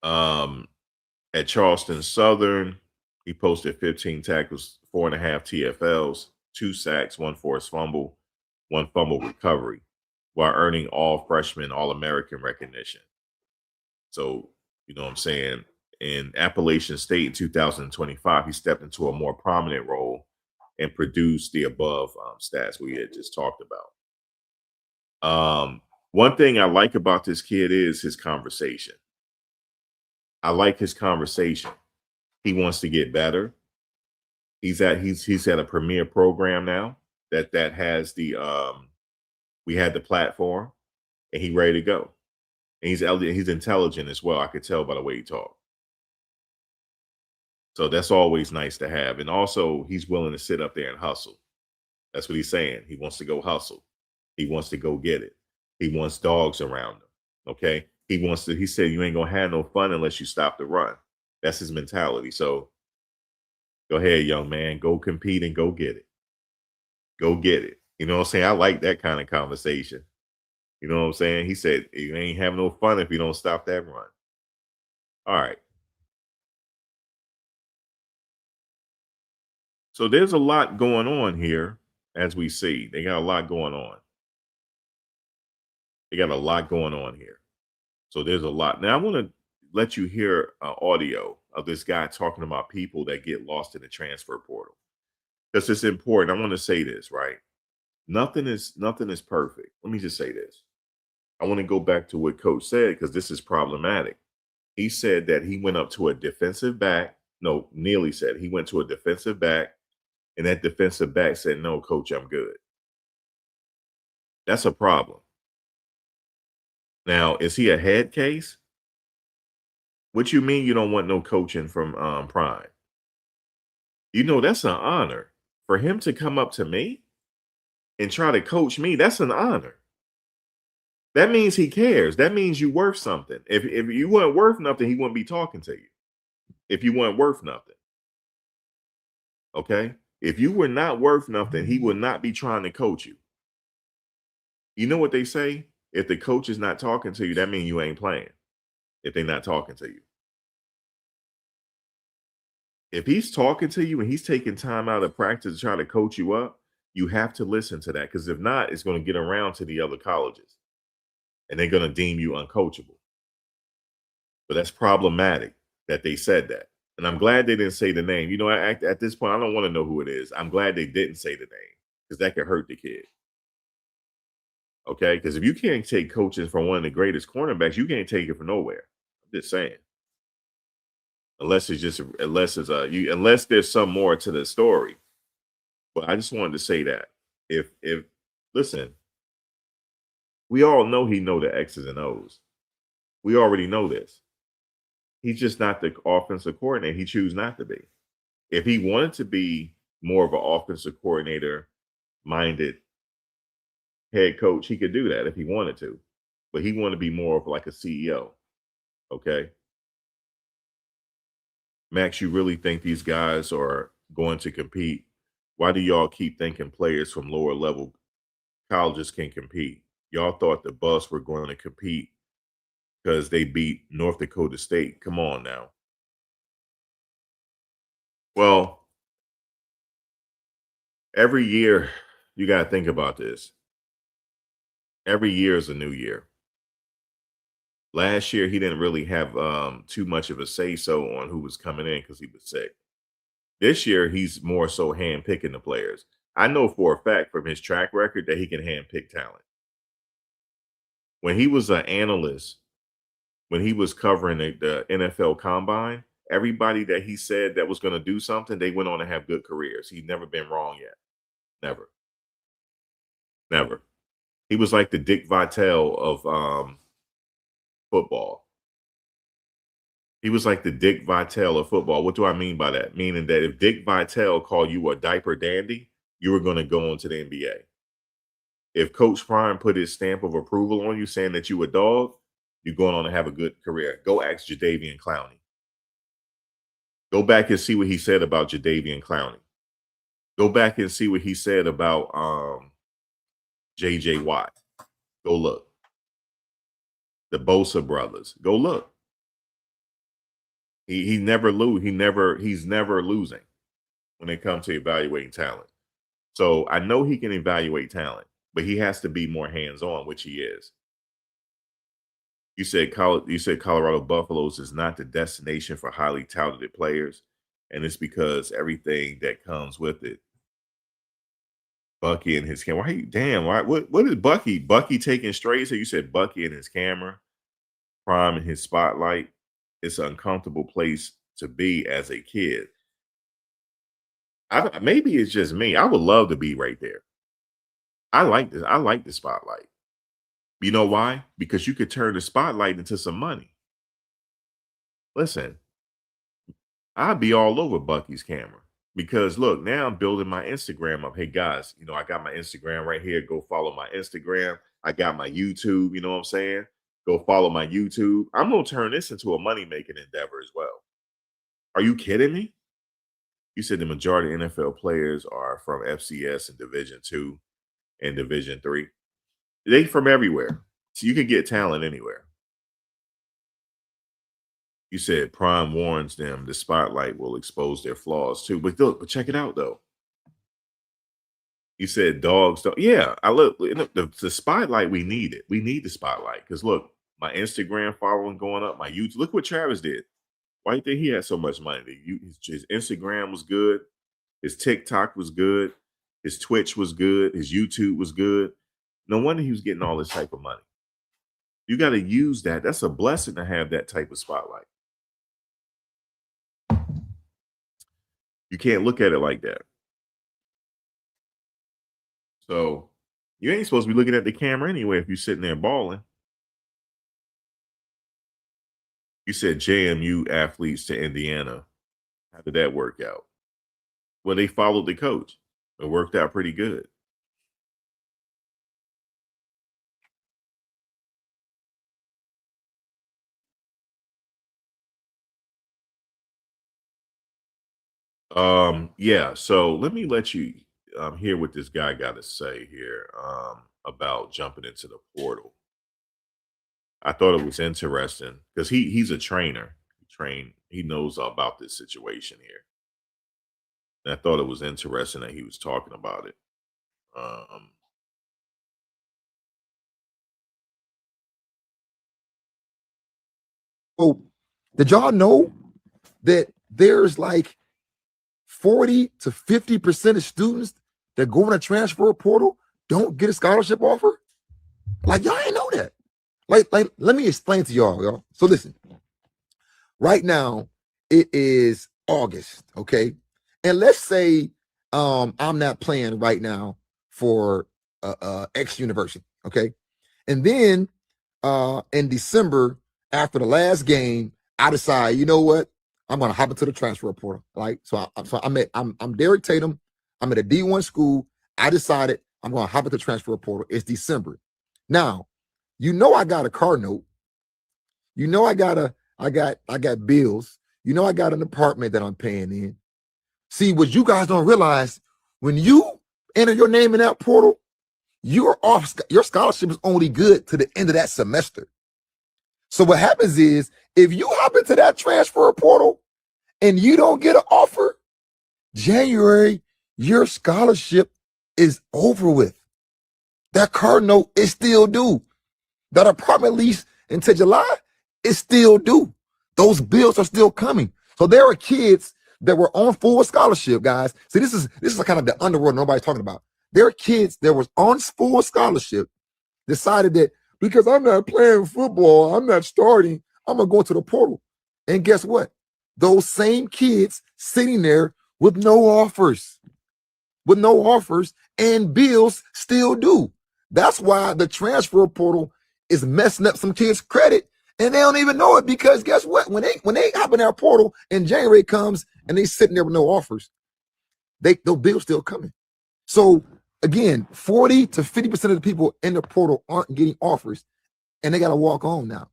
At Charleston Southern, he posted 15 tackles, 4.5 TFLs, 2 sacks, 1 forced fumble, 1 fumble recovery, while earning all freshman All-American recognition. So, you know what I'm saying? In Appalachian State in 2025, he stepped into a more prominent role and produced the above stats we had just talked about. One thing I like about this kid is his conversation. I like his conversation. He wants to get better. He's at a premier program now that has the we had the platform, and he ready to go. And he's intelligent as well. I could tell by the way he talked. So that's always nice to have. And also, he's willing to sit up there and hustle. That's what he's saying. He wants to go hustle. He wants to go get it. He wants dogs around him. Okay. He said, you ain't gonna have no fun unless you stop the run. That's his mentality. So go ahead, young man. Go compete and go get it. Go get it. You know what I'm saying? I like that kind of conversation. You know what I'm saying? He said, you ain't have no fun if you don't stop that run. All right. So there's a lot going on here as we see. They got a lot going on. They got a lot going on here. So there's a lot. Now I want to let you hear audio of this guy talking about people that get lost in the transfer portal. Because it's important. I want to say this, right? Nothing is perfect. Let me just say this. I want to go back to what coach said because this is problematic. He said that he went up to a defensive back. No, Neely said he went to a defensive back, and that defensive back said, "No, coach, I'm good." That's a problem. Now, is he a head case? What you mean you don't want no coaching from Prime? You know that's an honor for him to come up to me and try to coach me. That's an honor. That means he cares. That means you worth something. If you weren't worth nothing, he wouldn't be talking to you. If you weren't worth nothing, okay? If you were not worth nothing, he would not be trying to coach you. You know what they say? If the coach is not talking to you, that means you ain't playing. If they're not talking to you. If he's talking to you and he's taking time out of practice to try to coach you up, you have to listen to that. Because if not, it's going to get around to the other colleges and they're going to deem you uncoachable. But that's problematic that they said that. And I'm glad they didn't say the name. You know, at this point, I don't want to know who it is. I'm glad they didn't say the name because that could hurt the kid. Okay. Because if you can't take coaching from one of the greatest cornerbacks, you can't take it from nowhere. I'm just saying. Unless there's some more to the story. But I just wanted to say that. If listen, we all know he know the X's and O's. We already know this. He's just not the offensive coordinator. He choose not to be. If he wanted to be more of an offensive coordinator minded head coach, he could do that if he wanted to. But he wanted to be more of like a CEO. Okay. Max, you really think these guys are going to compete? Why do y'all keep thinking players from lower level colleges can compete? Y'all thought the Buffs were going to compete because they beat North Dakota State. Come on now. Well, every year you got to think about this. Every year is a new year. Last year he didn't really have too much of a say so on who was coming in because he was sick. This year he's more so hand picking the players. I know for a fact from his track record that he can hand pick talent. When he was an analyst, when he was covering the NFL Combine, everybody that he said that was going to do something, they went on to have good careers. He's never been wrong yet. Never. Never. He was like the Dick Vitale of football. He was like the Dick Vitale of football. What do I mean by that? Meaning that if Dick Vitale called you a diaper dandy, you were going to go into the NBA. If Coach Prime put his stamp of approval on you saying that you a dog, you're going on to have a good career. Go ask Jadeveon Clowney. Go back and see what he said about Jadeveon Clowney. Go back and see what he said about JJ Watt. Go look. The Bosa brothers. Go look. He never lose. He's never losing when it comes to evaluating talent. So I know he can evaluate talent, but he has to be more hands-on, which he is. You said Colorado Buffaloes is not the destination for highly talented players, and it's because everything that comes with it. Bucky and his camera. Why you damn right? What is Bucky? Bucky taking strays? So you said Bucky and his camera, Prime and his spotlight. It's an uncomfortable place to be as a kid. Maybe it's just me. I would love to be right there. I like this. I like the spotlight. You know why? Because you could turn the spotlight into some money. Listen, I'd be all over Bucky's camera because look, now I'm building my Instagram up. Hey guys, I got my Instagram right here. Go follow my Instagram. I got my YouTube. You know what I'm saying? Go follow my YouTube. I'm gonna turn this into a money making endeavor as well. Are you kidding me? You said the majority of NFL players are from FCS and Division Two and Division Three. They from everywhere, so you can get talent anywhere. You said Prime warns them the spotlight will expose their flaws too. But look, but check it out though. You said dogs don't. Yeah, I look the spotlight. We need it. We need the spotlight because look, my Instagram following going up. My YouTube. Look what Travis did. Why do you think he had so much money? His Instagram was good. His TikTok was good. His Twitch was good. His YouTube was good. No wonder he was getting all this type of money. You got to use that. That's a blessing to have that type of spotlight. You can't look at it like that. So you ain't supposed to be looking at the camera anyway if you're sitting there balling. You said JMU athletes to Indiana. How did that work out? Well, they followed the coach. It worked out pretty good. Yeah, so let me let you hear what this guy got to say here about jumping into the portal. I thought it was interesting because he's a trainer. He knows all about this situation here. And I thought it was interesting that he was talking about it. Um,
So, did y'all know that there's like 40 to 50% of students that go in a transfer portal don't get a scholarship offer? Like, y'all ain't know that. Like, let me explain to y'all. So listen, right now it is August, okay? And let's say I'm not playing right now for X university, okay? And then in December, after the last game, I decide, you know what? I'm gonna hop into the transfer portal. Like, I'm Derek Tatum. I'm at a D1 school. I decided I'm gonna hop into the transfer portal. It's December. Now, I got a car note. I got bills. I got an apartment that I'm paying in. See, what you guys don't realize, when you enter your name in that portal, your scholarship is only good to the end of that semester. So what happens is, if you hop into that transfer portal and you don't get an offer, January, your scholarship is over with. That car note is still due. That apartment lease until July is still due. Those bills are still coming. So there are kids that were on full scholarship, guys. See, this is kind of the underworld nobody's talking about. There are kids that was on full scholarship, decided that because I'm not playing football, I'm not starting, I'm gonna go to the portal. And guess what? Those same kids sitting there with no offers, and bills still due. That's why the transfer portal is messing up some kids' credit, and they don't even know it, because guess what? When they hop in that portal and January comes and they sitting there with no offers, those bills still coming. So again, 40 to 50% of the people in the portal aren't getting offers, and they got to walk on now.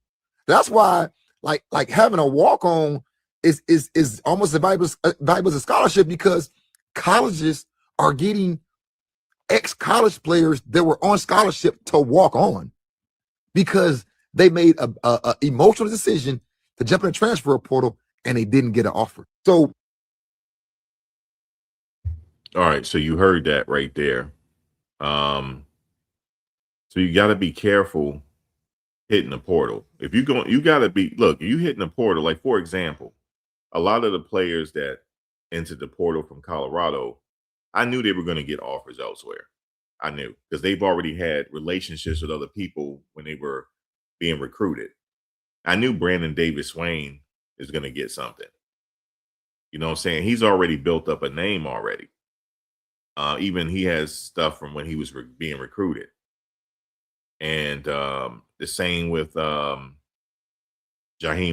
That's why, like having a walk on is almost as valuable as a scholarship, because colleges are getting ex-college players that were on scholarship to walk on, because they made a emotional decision to jump in the transfer portal and they didn't get an offer. So,
all right, so you heard that right there. So you got to be careful hitting the portal. If you go, you got to be you hitting the portal. Like, for example, a lot of the players that entered the portal from Colorado, I knew they were going to get offers elsewhere. I knew, because they've already had relationships with other people when they were being recruited. I knew Brandon Davis Swain is going to get something. You know what I'm saying? He's already built up a name already. Even he has stuff from when he was being recruited. And the same with Jaheim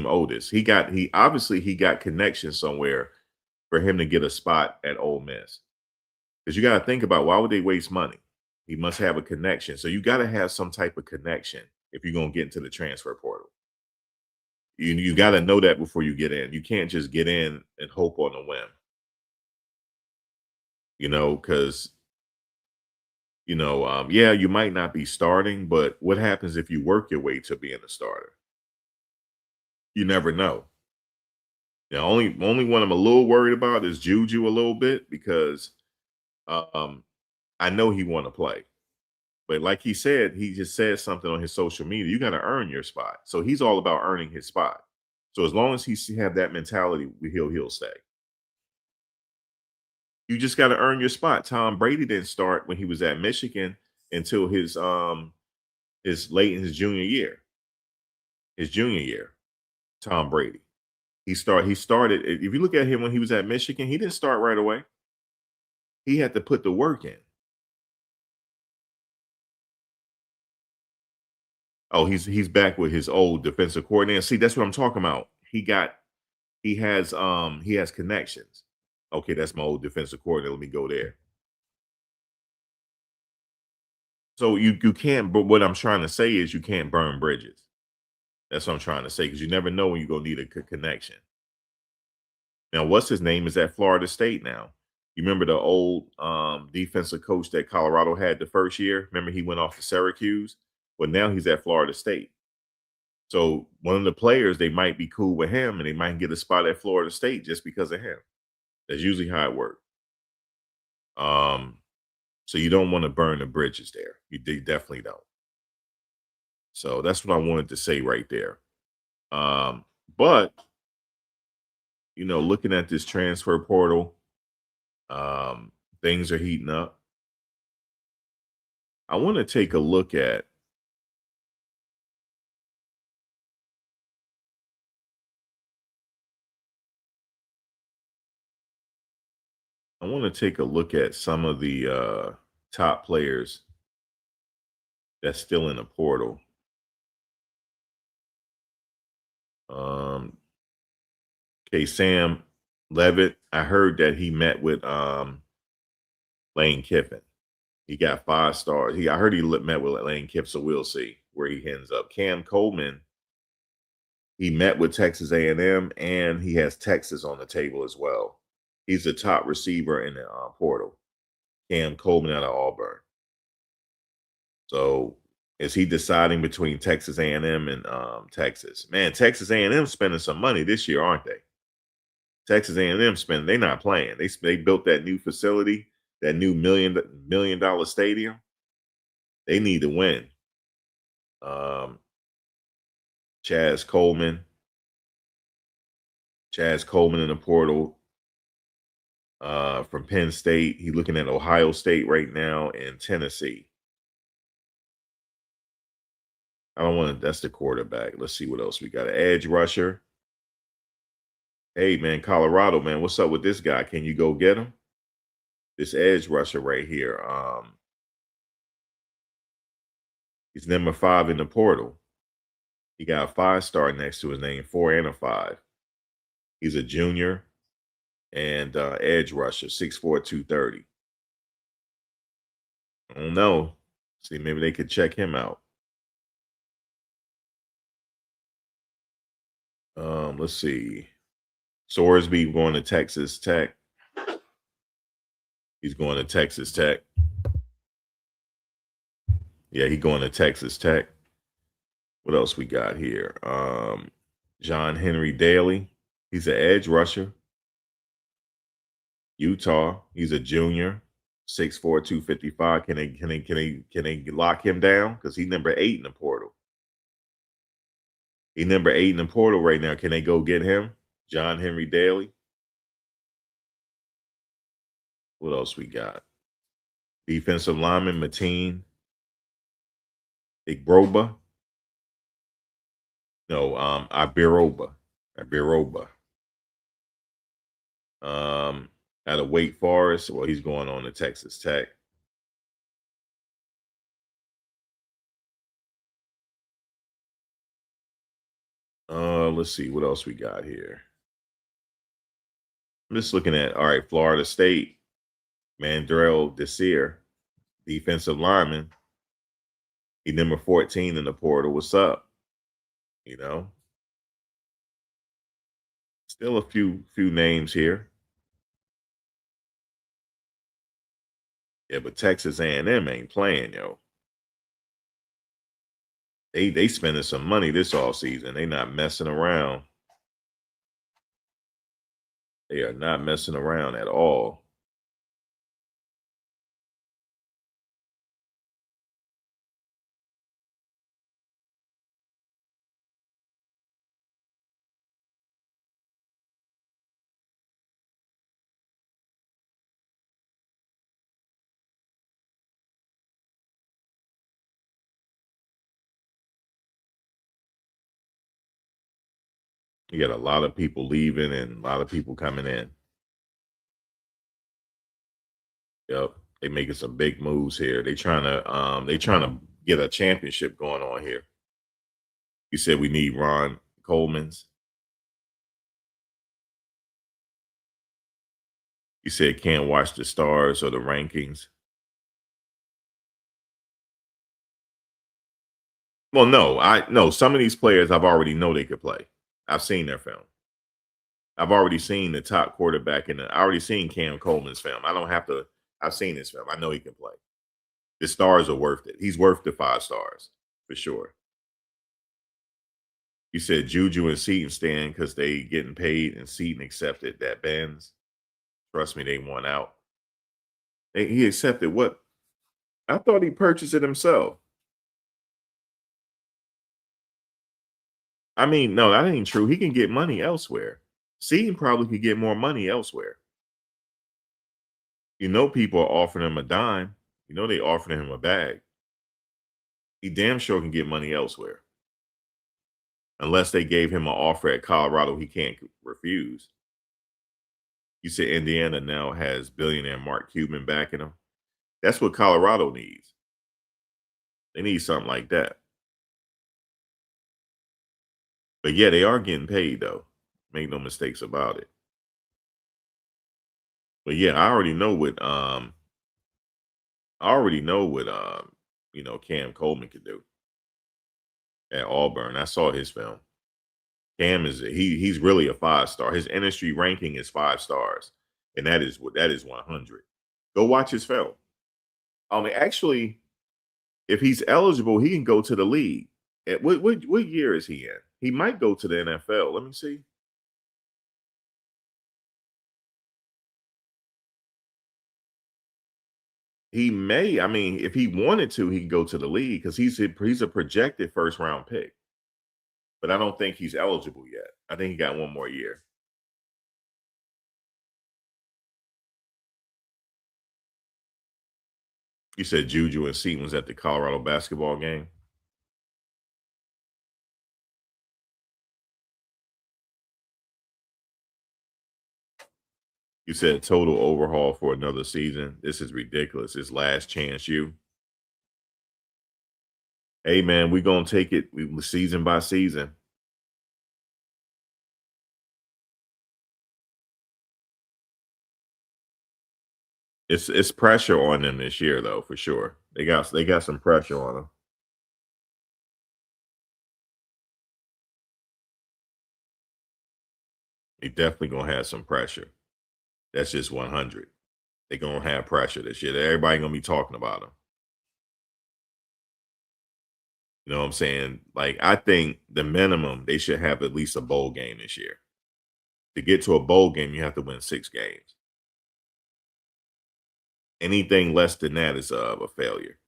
Otis. He obviously he got connections somewhere for him to get a spot at Ole Miss. Because you got to think about, why would they waste money? He must have a connection. So you got to have some type of connection if you're going to get into the transfer portal. You got to know that before you get in. You can't just get in and hope on a whim. Because yeah, you might not be starting, but what happens if you work your way to being a starter? You never know. Only one I'm a little worried about is Juju a little bit, because I know he want to play. But like he said, he just said something on his social media. You got to earn your spot. So he's all about earning his spot. So as long as he have that mentality, he'll stay. You just got to earn your spot. Tom Brady didn't start when he was at Michigan until his late in his junior year. His junior year, Tom Brady. He started. If you look at him when he was at Michigan, he didn't start right away. He had to put the work in. Oh, he's back with his old defensive coordinator. See, that's what I'm talking about. He has connections. Okay, that's my old defensive coordinator. Let me go there. So you can't, but what I'm trying to say is you can't burn bridges. That's what I'm trying to say, because you never know when you're gonna need a connection. Now, what's his name is at Florida State now. You remember the old defensive coach that Colorado had the first year? Remember, he went off to Syracuse? Well, now he's at Florida State. So one of the players, they might be cool with him and they might get a spot at Florida State just because of him. That's usually how it works. So you don't want to burn the bridges there. You definitely don't. So that's what I wanted to say right there. But looking at this transfer portal, things are heating up. I want to take a look at some of the top players that's still in the portal. Okay, Sam Levitt. I heard that he met with Lane Kiffin. He got 5 stars. I heard he met with Lane Kiffin, so we'll see where he ends up. Cam Coleman, he met with Texas A&M, and he has Texas on the table as well. He's the top receiver in the portal. Cam Coleman out of Auburn. So is he deciding between Texas A&M and Texas? Man, Texas A&M spending some money this year, aren't they? Texas A&M spending. They're not playing. They built that new facility, that new $1 million stadium. They need to win. Chaz Coleman in the portal from Penn State. He's looking at Ohio State right now and Tennessee. I don't want to. That's the quarterback. Let's see what else we got. An edge rusher. Hey, man, Colorado, man, what's up with this guy? Can you go get him? This edge rusher right here. He's number 5 in the portal. He got a 5-star next to his name, 4 and a 5. He's a junior and edge rusher, 6'4", 230. I don't know. See, maybe they could check him out. Let's see. Sorsby going to Texas Tech. He's going to Texas Tech. Yeah, he's going to Texas Tech. What else we got here? John Henry Daly. He's an edge rusher. Utah. He's a junior. 6'4", 255. Can they lock him down? Because he's number 8 in the portal. He's number 8 in the portal right now. Can they go get him? John Henry Daly. What else we got? Defensive lineman Mateen Igbroba. No, Ibiroba. Um, Out of Wake Forest. Well, he's going on to Texas Tech. Let's see what else we got here. I'm just looking at, all right, Florida State, Mandrell Desir, defensive lineman. He number 14 in the portal. What's up? You know, still a few names here. Yeah, but Texas A&M ain't playing, yo. They spending some money this all season. They not messing around. They are not messing around at all. You got a lot of people leaving and a lot of people coming in. Yep. They making some big moves here. They trying to get a championship going on here. You said we need Ron Coleman's. You said can't watch the stars or the rankings. Well, no, I no, some of these players I've already know they could play. I've seen their film. I've already seen the top quarterback I already seen Cam Coleman's film. I don't have to I've seen his film. I know he can play. The stars are worth it. He's worth the 5 stars for sure. You said Juju and Seaton stand because they getting paid and Seaton accepted that Benz. Trust me, they won out. He accepted what? I thought he purchased it himself. I mean, no, that ain't true. He can get money elsewhere. Seaton probably could get more money elsewhere. You know, people are offering him a dime. You know, they offering him a bag. He damn sure can get money elsewhere. Unless they gave him an offer at Colorado he can't refuse. You said Indiana now has billionaire Mark Cuban backing them. That's what Colorado needs. They need something like that. But yeah, they are getting paid though. Make no mistakes about it. But yeah, I already know what Cam Coleman could do at Auburn. I saw his film. Cam he's really a 5 star. His industry ranking is 5 stars. And that is 100. Go watch his film. Actually, if he's eligible, he can go to the league. What year is he in? He might go to the NFL. Let me see. He may. I mean, if he wanted to, he can go to the league because he's a projected first round pick. But I don't think he's eligible yet. I think he got one more year. You said Juju and Seaton was at the Colorado basketball game. You said total overhaul for another season. This is ridiculous. It's last chance you. Hey man, we gonna take it season by season. It's pressure on them this year though, for sure. They got some pressure on them. They definitely gonna have some pressure. That's just 100. They gonna have pressure this year. Everybody gonna be talking about them. You know what I'm saying? Like I think the minimum they should have at least a bowl game this year. To get to a bowl game, you have to win 6 games. Anything less than that is a failure.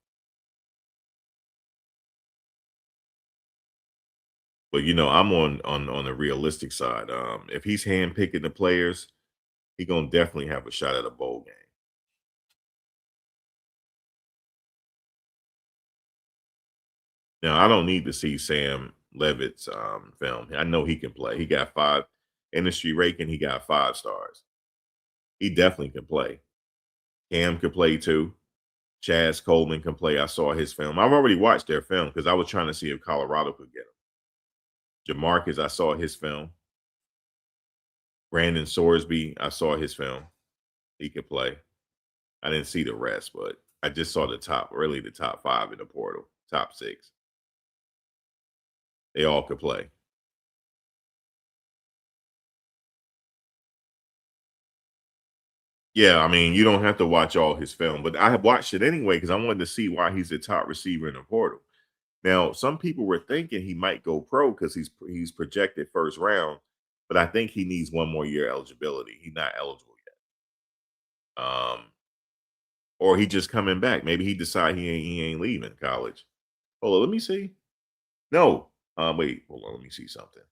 But I'm on the realistic side. If he's handpicking the players, he gonna definitely have a shot at a bowl game. Now I don't need to see Sam Levitt's film. I know he can play. He got 5 industry ranking. He got 5 stars. He definitely can play. Cam could play too. Chaz Coleman can play. I saw his film. I've already watched their film because I was trying to see if Colorado could get him. Jamarcus, I saw his film. Brandon Sorsby, I saw his film. He could play. I didn't see the rest, but I just saw the top 5 in the portal, top 6. They all could play. Yeah, I mean, you don't have to watch all his film, but I have watched it anyway because I wanted to see why he's the top receiver in the portal. Now, some people were thinking he might go pro because he's projected first round, but I think he needs one more year eligibility. He's not eligible yet. Or he just coming back. Maybe he decide he ain't leaving college. Hold on, let me see. No, wait, hold on, let me see something.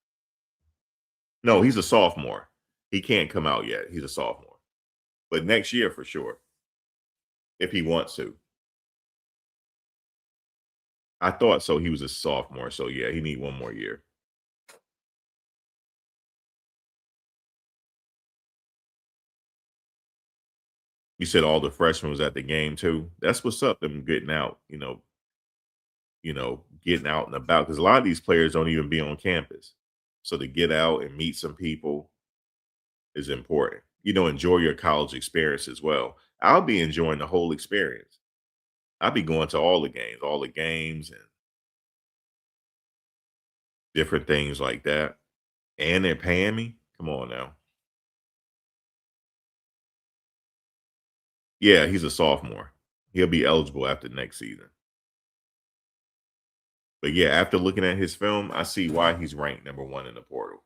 No, he's a sophomore. He can't come out yet. He's a sophomore, but next year for sure, if he wants to. I thought so. He was a sophomore, so yeah, he need one more year. You said all the freshmen was at the game too. That's what's up. Them getting out, getting out and about because a lot of these players don't even be on campus. So to get out and meet some people is important. Enjoy your college experience as well. I'll be enjoying the whole experience. I'll be going to all the games and different things like that. And they're paying me. Come on now. Yeah, he's a sophomore. He'll be eligible after next season. But yeah, after looking at his film, I see why he's ranked number 1 in the portal.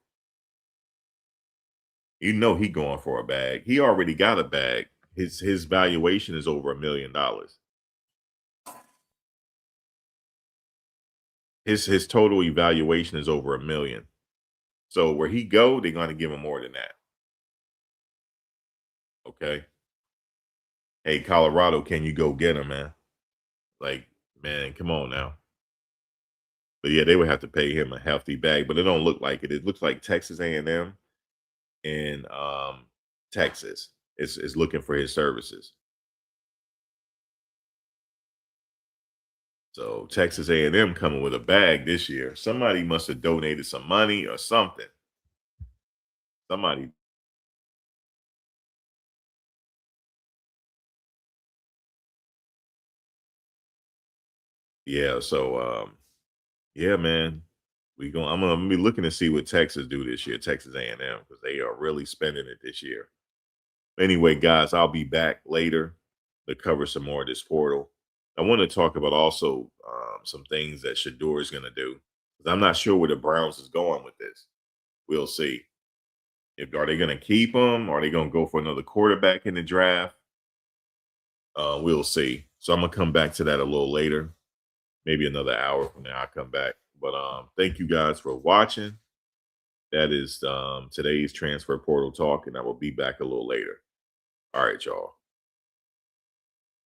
He going for a bag. He already got a bag. His valuation is over $1 million. His total evaluation is over $1 million. So where he go, they're going to give him more than that. Okay. Hey, Colorado, can you go get him, man? Like, man, come on now. But yeah, they would have to pay him a hefty bag, but it don't look like it. It looks like Texas A&M and Texas is looking for his services. So Texas A&M coming with a bag this year. Somebody must have donated some money or something. Somebody. Yeah. So yeah, man. I'm gonna be looking to see what Texas do this year, Texas A&M, because they are really spending it this year. Anyway, guys, I'll be back later to cover some more of this portal. I want to talk about also some things that Shador is going to do. 'Cause I'm not sure where the Browns is going with this. We'll see. Are they going to keep him? Are they going to go for another quarterback in the draft? We'll see. So I'm gonna come back to that a little later, maybe another hour from now. I'll come back. But thank you guys for watching. That is today's transfer portal talk, and I will be back a little later. All right, y'all.